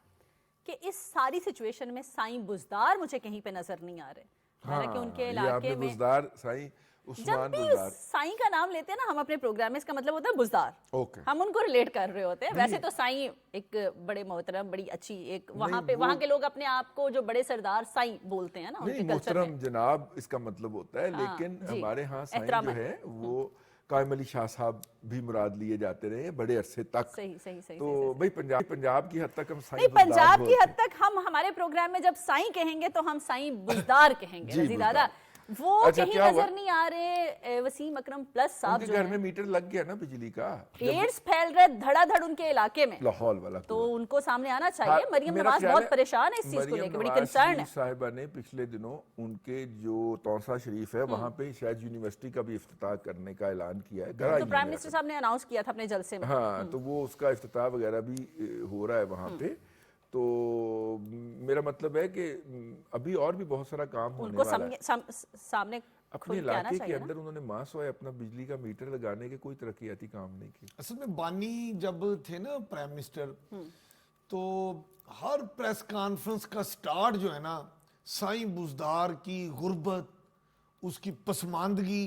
कि इस सारी सिचुएशन में साईं बुज़दार मुझे कहीं पे नजर नहीं आ रहे। हालांकि उनके इलाके में बुज़दार साईं जब उस्मान भी बुज़दार साईं का नाम लेते हैं ना हम अपने प्रोग्राम में, इसका मतलब होता है बुज़दार। ओके। हम उनको रिलेट कर रहे होते हैं। वैसे तो साईं एक बड़े मोहतरम, बड़ी अच्छी एक वहाँ पे वहाँ के लोग अपने आप को जो बड़े सरदार साईं बोलते हैं ना उनके नहीं, कल्चर मोहतरम में। जनाब इसका मतलब होता है, हाँ, लेकिन जी। हमारे यहाँ साईं एहतराम जो है। है वो कायम अली शाह साहब भी मुराद लिए जाते रहे बड़े अरसे तक। सही सही सही। तो भाई पंजाब की हद तक हम साईं नहीं, बुज़दार पंजाब की बोलते हद तक हम हमारे प्रोग्राम में जब साईं कहेंगे तो हम साईं बुज़दार कहेंगे। जी, रजी दादा बुज़दार। वो अच्छा, कहीं क्या हुआ? नजर नहीं आ रहे। वसीम अकरम प्लस साहब उनके जो घर हैं, में मीटर लग गया ना बिजली का, एड्स फैल रहे धड़ाधड़ उनके इलाके में, लाहौल वाला तो कुआं। उनको सामने आना चाहिए। मरियम मेरा नवाज ख्याल बहुत है, परेशान है इस चीज को मरियम लेकर, बड़ी नवाज कंसर्न शरीफ है। साहिबा ने पिछले दिनों उनके जो तौसा शरीफ है वहाँ पे शायद यूनिवर्सिटी का भी इफ्तिताह करने का ऐलान किया है। घर आई तो नहीं प्राइम है मिनिस्टर साहब ने अनाउंस किया था अपने जलसे में। हाँ, तो वो उसका इफ्तिताह वगैरह भी हो रहा है वहाँ पे। तो मेरा मतलब है कि अभी और भी बहुत सारा काम होने उनको वाला है। सामने अपने खुल के आना इलाके के चाहिए ना। अंदर उन्होंने मासवाए अपना बिजली का मीटर लगाने के कोई तरक्याती काम नहीं किए। असल में बानी जब थे ना प्राइम मिनिस्टर, तो हर प्रेस कॉन्फ्रेंस का स्टार्ट जो है ना साईं बुज़दार की गुर्बत, उसकी पसमानदगी,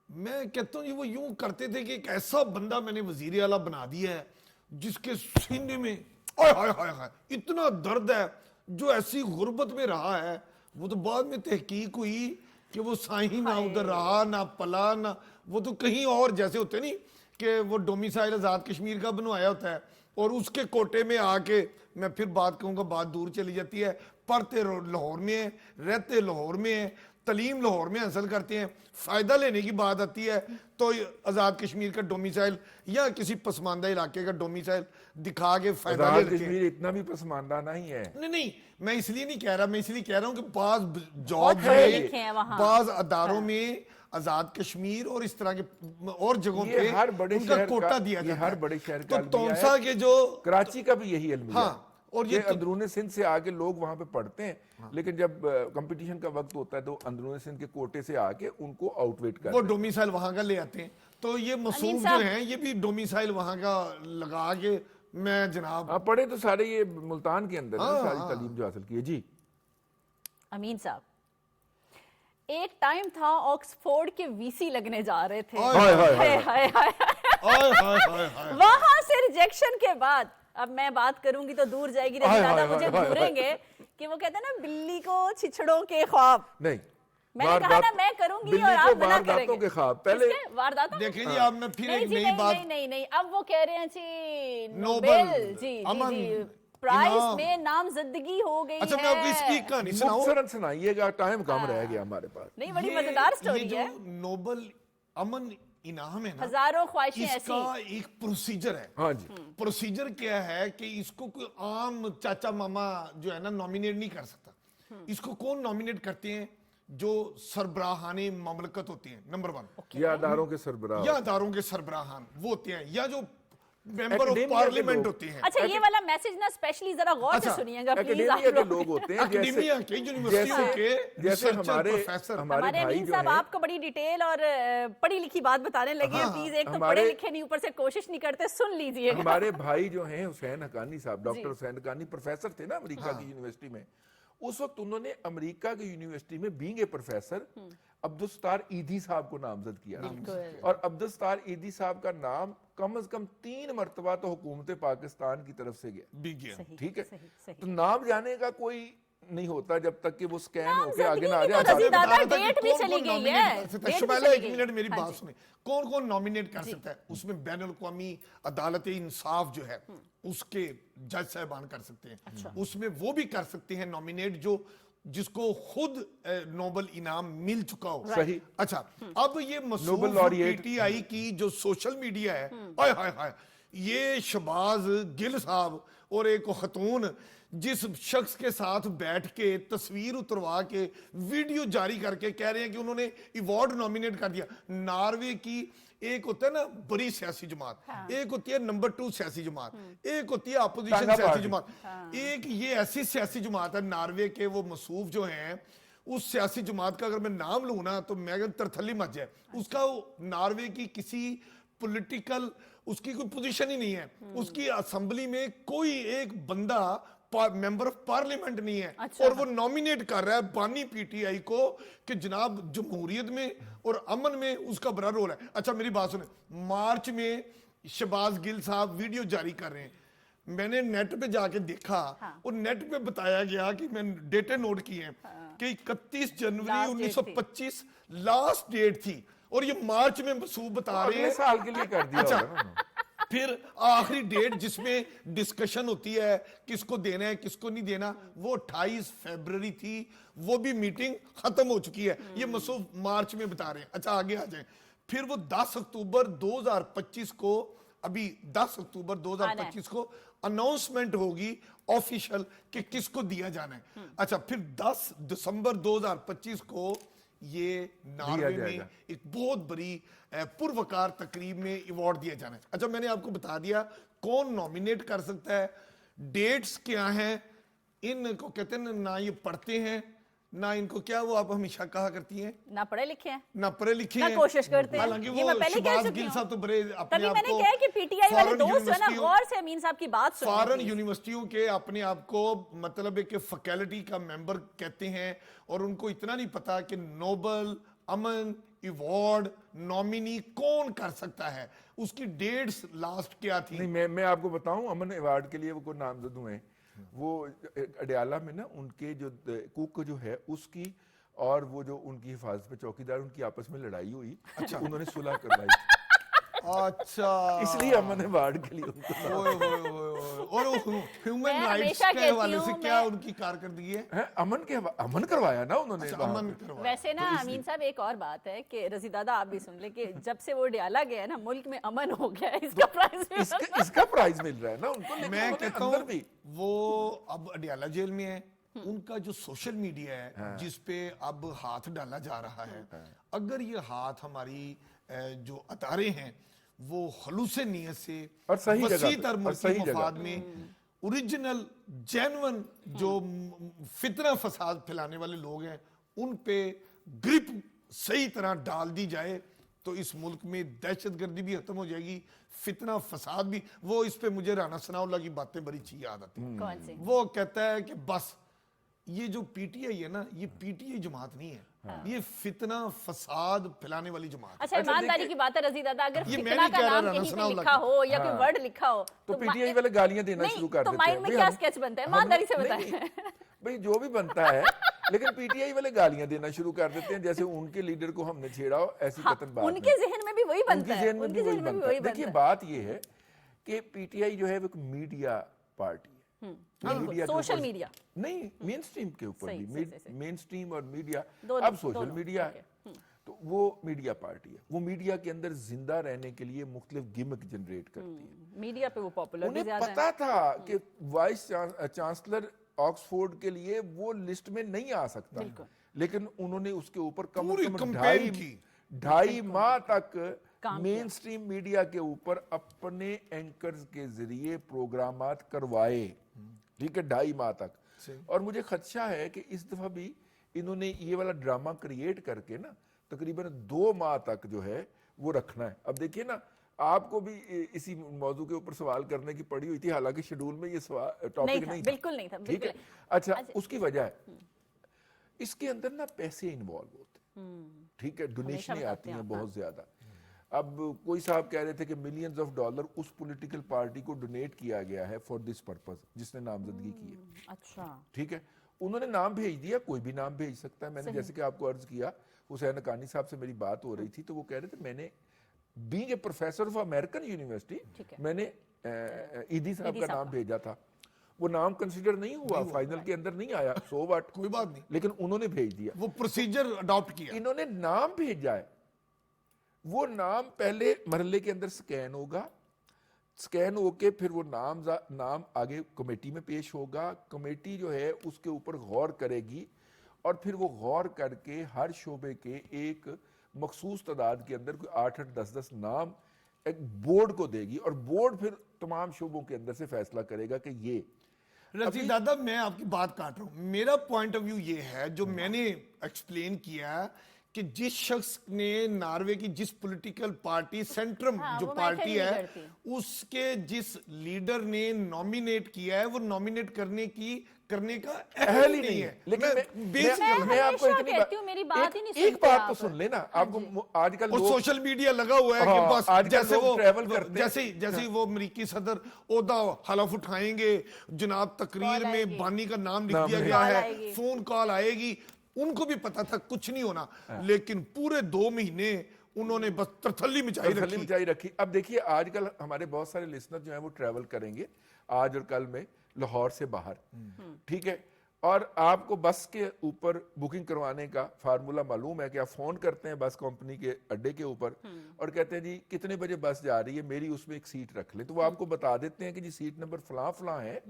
मैं कहता हूँ ये वो यूं करते थे कि एक ऐसा बंदा मैंने वजीर आला बना दिया है जिसके सीने में हाय हाय हाय हाय इतना दर्द है, जो ऐसी गुर्बत में रहा है। वो तो बाद में तहकीक हुई कि वो साईं ना उधर रहा, ना पला, ना वो तो कहीं और, जैसे होते नहीं कि वो डोमिसाइल आज़ाद कश्मीर का बनवाया होता है और उसके कोटे में आके, मैं फिर बात कहूँगा बात दूर चली जाती है, पढ़ते लाहौर में है, रहते लाहौर में है, तलीम लाहौर में हासिल करते हैं, फ़ायदा लेने की बात आती है तो आज़ाद कश्मीर का डोमिसाइल या किसी पसमानदा इलाके का डोमिसाइल दिखा के फ़ायदा ले आज़ाद लेते हैं। कश्मीर इतना भी पसमानदा नहीं है। नहीं, मैं इसलिए नहीं कह रहा, मैं इसलिए कह रहा हूँ कि बाज जॉब बहुत पढ़े लिखे हैं वहाँ। बाज अदारों में आजाद कश्मीर और इस तरह के और जगहों ये पे हर बड़े उनका शहर कोटा का, दिया ये जाता हर है। बड़े शहर का तो अलमिया है। तौसा के जो कराची का भी यही अलमिया हाँ, है। और ये तो- अंदरूनी सिंध से आके लोग वहां पे पढ़ते हैं, लेकिन जब कंपटीशन का वक्त होता है तो अंदरूनी सिंध के कोटे से आके उनको आउटवेट करते वो हैं। डोमिसाइल वहां का ले आते हैं। तो ये मसूम जो साहब- हैं ये भी डोमिसाइल वहां का लगा के, मैं जनाब हाँ, पढ़े तो सारे ये मुल्तान के अंदर हाँ, सारी हाँ। तालीम जो हासिल की है। जी अमीन साहब, एक टाइम था ऑक्सफोर्ड के वीसी लगने जा रहे थे। हाय, हाय, हाय, हाय, हाय, हाय। हाय हाय हाय हाय वहां से रिजेक्शन के बाद, अब मैं बात करूंगी तो दूर जाएगी, हाय, रजी दादा हाय, मुझे हाय, हाय, घूरेंगे कि वो कहते हैं ना बिल्ली को छिछड़ों के ख्वाब। नहीं, मैंने कहा ना मैं करूंगी बिल्ली और आप को मना वारदातों करेंगे। के ख्वाब पहले किसके? वारदातों? देखें जी, अब मैं फिर नहीं एक जी, नई नहीं, बात नहीं नहीं नहीं, अब वो कह रहे हैं जी नोबेल, नोबेल, जी अमन, जी प्राइज इनाम। में नामजदगी हो गई अच्छा, है। मैं आपको इसकी कहानी सुनाऊं? मुख्तसरन सुनाइएगा, टाइम कम रह गया हमारे पास। नहीं, बड़ी ये- मजेदार ये स्टोरी जो है। नोबल अमन इनाम है ना, हजारों ख्वाहिशें इसका ऐसी। एक प्रोसीजर है। हाँ जी, प्रोसीजर क्या है कि इसको कोई आम चाचा मामा जो है ना नॉमिनेट नहीं कर सकता। इसको कौन नॉमिनेट करते हैं? जो सरबराहाने ममलकत होती हैं, नंबर 1, या अदारों के सरबराह, या अदारों के सरबराहान वो होते हैं, या जो मेंबर ऑफ Academia के पार्लियामेंट लोग। होते हैं। अच्छा, ये वाला मैसेज ना स्पेशली जरा गौर से अच्छा, सुनिएगा प्लीज। एकेडेमिया के लोग होते हैं, एकेडेमिया के, यूनिवर्सिटियों के जैसे रिसर्चर, हमारे प्रोफेसर। हमारे हमारे भाई अमीन जो साहब हैं, आपको बड़ी डिटेल और पढ़ी लिखी बात बताने लगे हैं। हाँ, प्लीज, एक तो हमारे- पढ़े लिखे नहीं, ऊपर से कोशिश नहीं करते, सुन लीजिएगा। हमारे भाई जो हैं हुसैन हकानी साहब, डॉक्टर जी। हुसैन हकानी प्रोफेसर थे ना अमेरिका की यूनिवर्सिटी में। उस वक्त उन्होंने अमेरिका की यूनिवर्सिटी में being a professor Abdul Sattar ईदी साहब को नामजद किया बिल्कुल। और अब्दुल सत्तार ईदी साहब का नाम कम से कम 3 मरतबा तो हुकूमत पाकिस्तान की तरफ से गया। Big game. सही, ठीक है, सही, सही। तो नाम जाने का कोई नहीं होता जब तक कि वो स्कैन होके नामजदगी आगे ना आ की तो जाए। रसीद बता आता, रहा था कि डेट भी कौन-कौन चली गई nominate है, कर सकता डेट भी शमाइला, चली एक गई। मिनट मेरी हाँ बात जी। सुने। कौन कौन नॉमिनेट कर सकता है? उसमें बैन अल-अक़वामी अदालत इंसाफ जो है उसके जज साहबान कर सकते हैं। उसमें वो भी कर सकते हैं नॉमिनेट जो जिसको खुद नोबल इनाम मिल चुका हो। सही। अच्छा, अब ये नोबेल मसूफ लॉरिएट। पीटीआई की जो सोशल मीडिया है, हाय हाय हाय, ये शहबाज गिल साहब और एक खतून जिस शख्स के साथ बैठ के तस्वीर उतरवा के वीडियो जारी करके कह रहे हैं कि उन्होंने अवार्ड नॉमिनेट कर दिया। नॉर्वे की एक होता है ना बड़ी सियासी जमात, एक होती है नंबर 2 सियासी जमात, एक होती है अपोजिशन सियासी जमात, एक ये ऐसी सियासी जमात है नॉर्वे के वो मसूफ जो हैं, उस सियासी जमात का अगर मैं नाम लूं ना तो मैं तरथली मच जाए। उसका नॉर्वे की किसी पॉलिटिकल उसकी कोई पोजीशन ही नहीं है, उसकी असेंबली में कोई एक बंदा मेंबर ऑफ पार्लियामेंट नहीं है। अच्छा। और वो नॉमिनेट कर रहा है बानी पीटीआई को कि जनाब जमहूरियत में और अमन में उसका बड़ा रोल है। अच्छा मेरी बात सुने, मार्च में शहबाज गिल साहब वीडियो जारी कर रहे हैं, मैंने नेट पे जाके देखा और नेट पे बताया गया कि मैंने डेटे नोट किए हैं कि 31 जनवरी 1925 लास्ट डेट थी और ये मार्च में मसूब बता रहे हैं साल के लिए कर दिया। अच्छा फिर आखिरी डेट जिसमें डिस्कशन होती है किसको देना है किसको नहीं देना, वो 28 फरवरी थी, वो भी मीटिंग खत्म हो चुकी है। ये मसूब मार्च में बता रहे हैं। अच्छा आगे आ जाए, फिर वो 10 अक्टूबर 2025 को, अभी 10 अक्टूबर 2025 को अनाउंसमेंट होगी ऑफिशियल कि किसको दिया जाना है। अच्छा फिर 10 दिसंबर 2025 को ये नॉर्वे में एक बहुत बड़ी पुरवकार तकरीब में अवार्ड दिया जाना है। अच्छा मैंने आपको बता दिया कौन नॉमिनेट कर सकता है, डेट्स क्या हैं, इनको कहते हैं ना ये पढ़ते हैं ना इनको क्या वो आप हमेशा कहा करती हैं ना पढ़े लिखे हैं ना पढ़े लिखे ना हैं, कोशिश करते हैं। हालांकि ये वो मैं पहले कह शहबाज चुकी गिल हूं। साहब तो बड़े अपने तभी आप मैंने को कहा कि पीटीआई वाले फॉरेन दोस्त जो है ना यूनिवर्सिटियों- गौर से अमीन साहब की बात सुनें फॉरेन प्लीज। यूनिवर्सिटियों के अपने आप को मतलब है कि फैकल्टी का मेंबर कहते हैं और उनको इतना नहीं पता कि नोबल अमन अवार्ड नॉमिनी कौन कर सकता है, उसकी डेट्स लास्ट क्या थी। नहीं मैं आपको बताऊं, अमन अवार्ड के लिए वो कोई नामजद हुए, वो अडयाला में ना उनके जो कुक जो है उसकी और वो जो उनकी हिफाजत में चौकीदार उनकी आपस में लड़ाई हुई। अच्छा उन्होंने सुलह करवाई। अच्छा इसलिए अमन अवार्ड के लिए उनको ओए ओए ओए और ह्यूमन मैं राइट्स हमेशा के कहती हवाले से हूं, क्या मैं- उनकी कारकर्दगी है। अमन करवाया ना उन्होंने। अच्छा, अमन करवाया। वैसे ना अमीन साहब एक और बात है कि रजी दादा आप भी सुन ले कि जब से वो डयाला गया है ना मुल्क में अमन हो गया है, इसका प्राइस भी इसका प्राइज मिल रहा है ना उनको। लेकिन मैं उन्होंने कहता अंदर हूँ भी वो अब अडयाला जेल में है, उनका जो सोशल मीडिया है जिस पे अब हाथ डाला जा रहा है, अगर ये हाथ हमारी जो अदारे हैं वो खलूसे नियत से और सही जगह वसी पे, तर और मुल्की सही जगह मफाद में ओरिजिनल जेन्युइन जो फितना फसाद फैलाने वाले लोग हैं उन पे ग्रिप सही तरह डाल दी जाए तो इस मुल्क में दहशतगर्दी भी खत्म हो जाएगी, फितना फसाद भी। वो इस पे मुझे राना सनाउल्लाह की बातें बड़ी अच्छी याद आती हैं। कौन सी? वो कहता है कि बस ये जो पीटीआई है ना ये पीटीआई जमात नहीं है, ये फितना फसाद फैलाने वाली जमात। अच्छा ईमानदारी की बात है रजी दादा, अगर ये मैं फितना नहीं का कह रहा, नाम राना कहीं पे सनाउल्लाह लिखा की। हो या कोई वर्ड लिखा हो तो पीटीआई वाले गालियां देना नहीं, शुरू कर तो देते माइंड हैं। में भाई क्या हम- स्केच बनता है, ईमानदारी से नहीं, बताएं। भाई जो भी बनता है लेकिन पीटीआई वाले गालियां देना शुरू कर देते हैं जैसे उनके लीडर को हमने छेड़ा हो, ऐसी हाँ, कतन बात उनके जहन में भी वही बनता है, उनके उनके जहन में भी वही बनता है। देखिए है। बात ये है कि पीटीआई जो है वो एक मीडिया पार्टी है। मीडिया के सोशल ऊपर- मीडिया नहीं मेन स्ट्रीम के ऊपर सही, भी सही। मेन स्ट्रीम और मीडिया, दोनों, अब सोशल दोनों, मीडिया ओके, है तो वो मीडिया पार्टी है। वो मीडिया के अंदर जिंदा रहने के लिए मुख्तलिफ गिमिक जनरेट करती है। मीडिया पे वो पॉपुलर भी उन्हें ज्यादा है। पता था कि वाइस चांसलर ऑक्सफोर्ड के लिए वो लिस्ट में नहीं आ सकता, लेकिन उन्होंने उसके ऊपर कम पूरी से कम campaign की। 2.5 माह तक काम मेन स्ट्रीम मीडिया के ऊपर अपने एंकर्स के जरिए प्रोग्रामात करवाए, ठीक है, 2.5 माह तक। और मुझे खदशा है कि इस दफा भी इन्होंने ये वाला ड्रामा क्रिएट करके ना तकरीबन 2 माह तक जो है वो रखना है। अब देखिए ना आपको भी इसी मौजू के ऊपर सवाल करने की पड़ी हुई थी, हालांकि शेड्यूल में ये टॉपिक नहीं था, बिल्कुल नहीं था, ठीक है। बिल्कुल। अच्छा उसकी वजह है इसके अंदर ना पैसे इन्वॉल्व होते, ठीक है, डोनेशनें आती हैं बहुत ज्यादा। अब कोई साहब कह रहे थे कि मिलियंस ऑफ डॉलर उस पॉलिटिकल पार्टी को डोनेट किया गया है फॉर दिस पर्पस जिसने नामजदगी की है, अच्छा ठीक है। उन्होंने नाम भेज दिया, कोई भी नाम भेज सकता है। मैंने जैसे कि आपको अर्ज किया, हुसैन हक्कानी साहब से मेरी बात हो रही थी तो वो कह रहे थे मैंने being a professor of American university मैंने ईदी साहब का नाम भेजा था, वो नाम कंसीडर नहीं हुआ, फाइनल के अंदर नहीं आया, सो व्हाट, कोई बात नहीं, लेकिन उन्होंने भेज दिया, वो प्रोसीजर अडॉप्ट किया। इन्होंने नाम भेजा है। वो नाम पहले मरहले के अंदर स्कैन होगा, स्कैन होके फिर वो नाम आगे कमेटी में पेश होगा, कमेटी जो है उसके ऊपर गौर करेगी और फिर वो गौर करके हर शोबे के एक मखसूस तादाद के अंदर कोई 8-8, 10-10 नाम एक बोर्ड को देगी और बोर्ड फिर तमाम शोबों के अंदर से फैसला करेगा कि ये। रजी दादा, मैं आपकी बात काट रहा हूं, मेरा पॉइंट ऑफ व्यू ये है जो मैंने एक्सप्लेन किया कि जिस शख्स ने नॉर्वे की जिस पॉलिटिकल पार्टी सेंट्रम जो पार्टी है उसके जिस लीडर ने नॉमिनेट किया है वो नॉमिनेट करने का अहल ही नहीं है। लेकिन मैं आपको इतनी मेरी बात ही नहीं एक बात तो सुन लेना, आपको आजकल सोशल मीडिया लगा हुआ है कि बस जैसे वो ट्रैवल करते जैसे वो अमेरिकी सदर ओहदा हलफ उठाएंगे, जनाब तकरीर में बानी का नाम लिख दिया गया है, फोन कॉल आएगी, उनको भी पता था कुछ नहीं होना, लेकिन पूरे 2 महीने उन्होंने बस तरथल्ली मचाई रखी। अब देखिए आजकल हमारे बहुत सारे लिसनर जो है वो ट्रैवल करेंगे आज और कल में लाहौर से बाहर, ठीक है, और आपको बस के ऊपर बुकिंग करवाने का फार्मूला मालूम है कि आप फोन करते हैं बस कंपनी के अड्डे के ऊपर और कहते हैं जी कितने बजे बस जा रही है, मेरी उसमें एक सीट रख ले, तो वो आपको बता देते हैं कि जी सीट नंबर फलां फलां है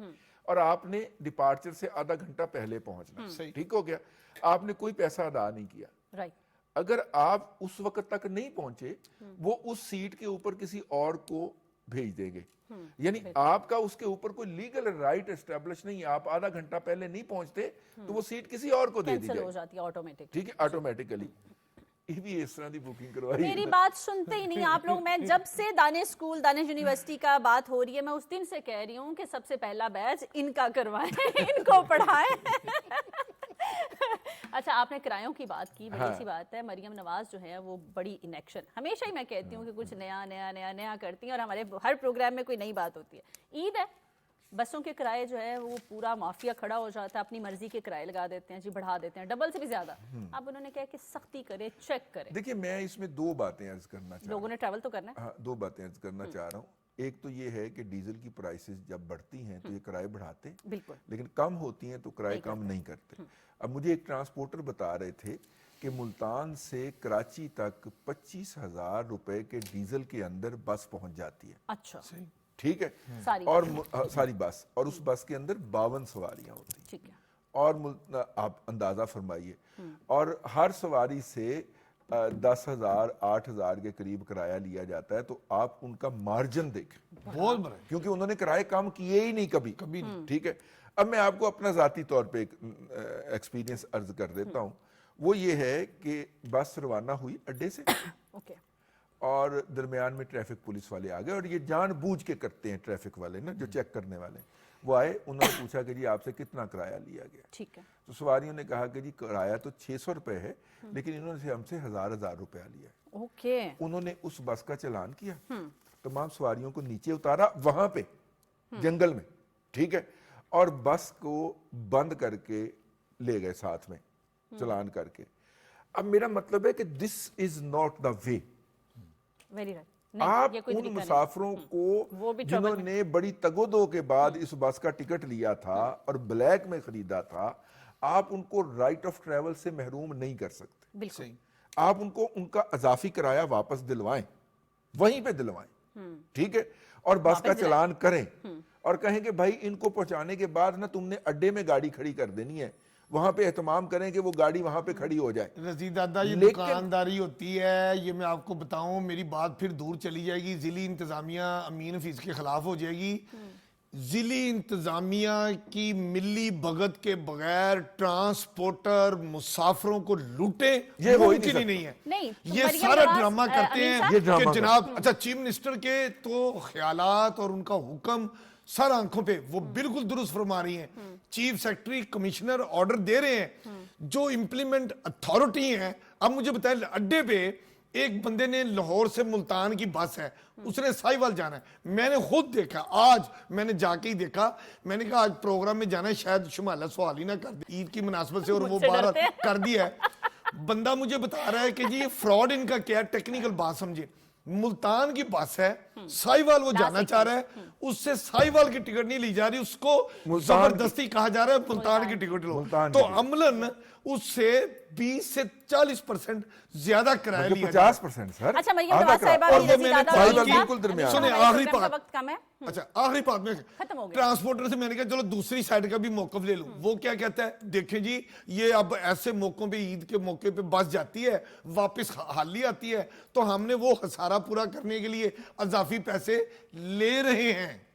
और आपने डिपार्चर से आधा घंटा पहले पहुंचना। ठीक हो गया, आपने कोई पैसा अदा नहीं किया। राइट। अगर आप उस वक्त तक नहीं पहुंचे वो उस सीट के ऊपर किसी और को भेज देंगे, यानी आपका उसके ऊपर कोई लीगल राइट एस्टेब्लिश नहीं है। आप आधा घंटा पहले नहीं पहुंचते तो वो सीट किसी और को दे दी हो जाती है ऑटोमेटिक, ठीक है, ऑटोमेटिकली। ये भी इस तरह की बुकिंग करवाई। मेरी बात सुनते ही नहीं आप लोग। मैं जब से दानिश स्कूल, दानिश यूनिवर्सिटी का बात हो रही है, मैं उस दिन से कह रही हूँ कि सबसे पहला बैच इनका करवाएं, इनको पढ़ाएं। अच्छा, आपने किरायों की बात की, बड़ी सी बात है। मरियम नवाज जो है वो बड़ी इनेक्शन, हमेशा ही मैं कहती हूँ कि कुछ नया नया नया नया करती हैं और हमारे हर प्रोग्राम में कोई नई बात होती है। ईद है, बसों के किराए जो है वो पूरा माफिया खड़ा हो जाता है, अपनी मर्जी के किराए लगा देते हैं जी, बढ़ा देते हैं डबल से भी ज्यादा। अब उन्होंने कहा कि सख्ती करे, चेक करे। देखिए मैं इसमें 2 बातें अर्ज करना चाहता हूं। लोगों ने ट्रैवल तो करना है। हाँ, 2 बातें अर्ज करना चाह रहा हूँ। एक तो ये है कि डीजल की प्राइसेस जब बढ़ती हैं तो ये किराए बढ़ाते हैं, बिल्कुल, लेकिन कम होती हैं तो किराए कम नहीं करते। अब मुझे एक ट्रांसपोर्टर बता रहे थे कि मुल्तान से कराची तक 25,000 रुपए के डीजल के अंदर बस पहुंच जाती है। अच्छा, ठीक है, सारी बस, और उस बस के अंदर 52 सवारियां होती हैं, ठीक है, और आप अंदाजा फरमाइए, और हर सवारी से 10,000 8,000 के करीब किराया लिया जाता है। तो आप उनका मार्जिन देखें, बहुत बड़ा, क्योंकि उन्होंने किराए कम किए ही नहीं कभी नहीं। ठीक है, अब मैं आपको अपना जाती तौर पे एक एक्सपीरियंस अर्ज कर देता हूँ। वो ये है कि बस रवाना हुई अड्डे से ओके, और दरमियान में ट्रैफिक पुलिस वाले आ गए, और ये जानबूझ के करते हैं ट्रैफिक वाले ना, जो चेक करने वाले, वो आए, उन्होंने पूछा कि जी आपसे कितना किराया लिया गया। ठीक है, तो सवारियों ने कहा कि जी किराया तो 600 रुपए है, लेकिन इन्होंने हमसे 1000 रुपया लिया। ओके, उन्होंने उस बस का चालान किया, तमाम सवारियों को नीचे उतारा वहां पे जंगल में, ठीक है, और बस को बंद करके ले गए साथ में चालान करके। अब मेरा मतलब है कि this is not the way. Very right. आप उन मुसाफिरों को जिन्होंने बड़ी तगोदो के बाद इस बस का टिकट लिया था और ब्लैक में खरीदा था, आप उनको राइट ऑफ ट्रैवल से महरूम नहीं कर सकते। बिल्कुल, आप उनको उनका अजाफी किराया वापस दिलवाएं, वहीं पे दिलवाएं, ठीक है, और बस का चालान करें और कहें कि भाई इनको पहुंचाने के बाद ना तुमने अड्डे में गाड़ी खड़ी कर देनी है, वहां पे एहतमाम करें कि वो गाड़ी वहां पे खड़ी हो जाए। रजीद दादा, ये दुकानदारी होती है, ये मैं आपको बताऊं, मेरी बात फिर दूर चली जाएगी, जिली इंतजामिया अमीन हफीज के खिलाफ हो जाएगी। जिली इंतजामिया की मिली भगत के बगैर ट्रांसपोर्टर मुसाफिरों को लूटे, ये मुमकिन ही नहीं है। नहीं, ये सारा ड्रामा करते हैं कि जनाब, अच्छा चीफ मिनिस्टर के तो ख्यालात और उनका हुक्म सर आंखों पे, वो बिल्कुल दुरुस्त फरमा रही हैं। चीफ सेक्रेटरी, कमिश्नर ऑर्डर दे रहे हैं, जो इंप्लीमेंट अथॉरिटी है। अब मुझे बताएं, अड्डे पे एक बंदे ने लाहौर से मुल्तान की बस है, उसने साहिवाल जाना है, मैंने खुद देखा, आज मैंने जाके ही देखा, मैंने कहा आज प्रोग्राम में जाना है, शायद शुमाला सवाल ही ना कर दे ईद की मुनासबत से, और वो बात कर दिया है। बंदा मुझे बता रहा है कि जी फ्रॉड इनका क्या, टेक्निकल बात समझे, मुल्तान की बस है, साहिवाल वो जाना चाह रहा है, उससे साहिवाल की टिकट नहीं ली जा रही, उसको जबरदस्ती कहा जा रहा है मुल्तान की टिकट लो, तो अमलन उससे 20 से 40% ज्यादा किराया लिया 50% सर। अच्छा मरियम नवाज साहिबा और भी वो रज़ी मैंने दादा कॉल और की, बिल्कुल दरमियान। सुने हमारे आखिरी प्रोग्राम का बात, वक्त कम है। अच्छा आखिरी बात में खत्म हो गया। ट्रांसपोर्टर से मैंने कहा चलो दूसरी साइड का भी मौकफ ले लूं। वो क्या कहता है, देखें जी ये अब ऐसे मौकों पे, ईद के मौके पे बस जाती है वापस हाली आती है, तो हमने वो खसारा पूरा करने के लिए अजाफी पैसे ले रहे हैं।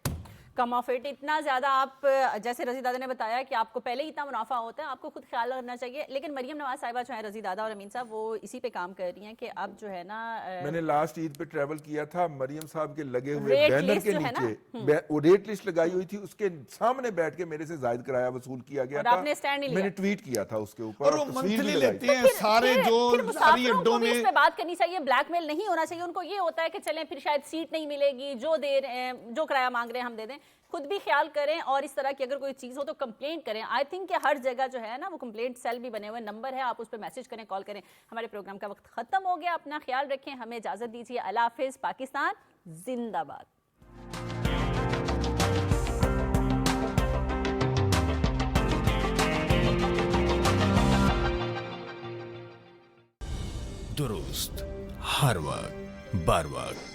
कम ऑफ इट इतना ज्यादा आप, जैसे रज़ी दादा ने बताया कि आपको पहले ही इतना मुनाफा होता है, आपको खुद ख्याल रखना चाहिए। लेकिन मरियम नवाज साहिबा जो है, रज़ी दादा और अमीन साहब, वो इसी पे काम कर रही हैं कि अब जो है ना, मैंने लास्ट ईद पे ट्रैवल किया था, मरियम साहब के लगे हुए रेट बैनर लिस्ट के जो है ना, नीचे वो रेट लिस्ट लगाई हुई थी, उसके सामने बैठ के मेरे से जायद किराया वसूल किया गया और था। आपने स्टैंड नहीं लिया। मैंने ट्वीट किया था उसके ऊपर, और वो तस्वीर भी मंथली लगाई लेते थी। हैं सारे जो फिर सारी मुसाफिरों अड्डों को भी इस में। पे बात करनी चाहिए, ब्लैकमेल नहीं होना चाहिए। उनको ये होता है कि चलें फिर शायद सीट नहीं मिलेगी, जो दे रहे हैं, जो किराया मांग रहे हैं हम दे दें। खुद भी ख्याल करें, और इस तरह की अगर कोई चीज़ हो तो कंप्लेंट करें। आई थिंक कि हर जगह जो है ना वो कंप्लेंट सेल भी बने हुए, नंबर है, आप उस पर मैसेज करें, कॉल करें। हमारे प्रोग्राम का वक्त खत्म हो गया, अपना ख्याल रखें, हमें इजाज़त दीजिए। अल्लाह हाफिज़, पाकिस्तान जिंदाबाद। दुरुस्त हर वक्त बर वक्त।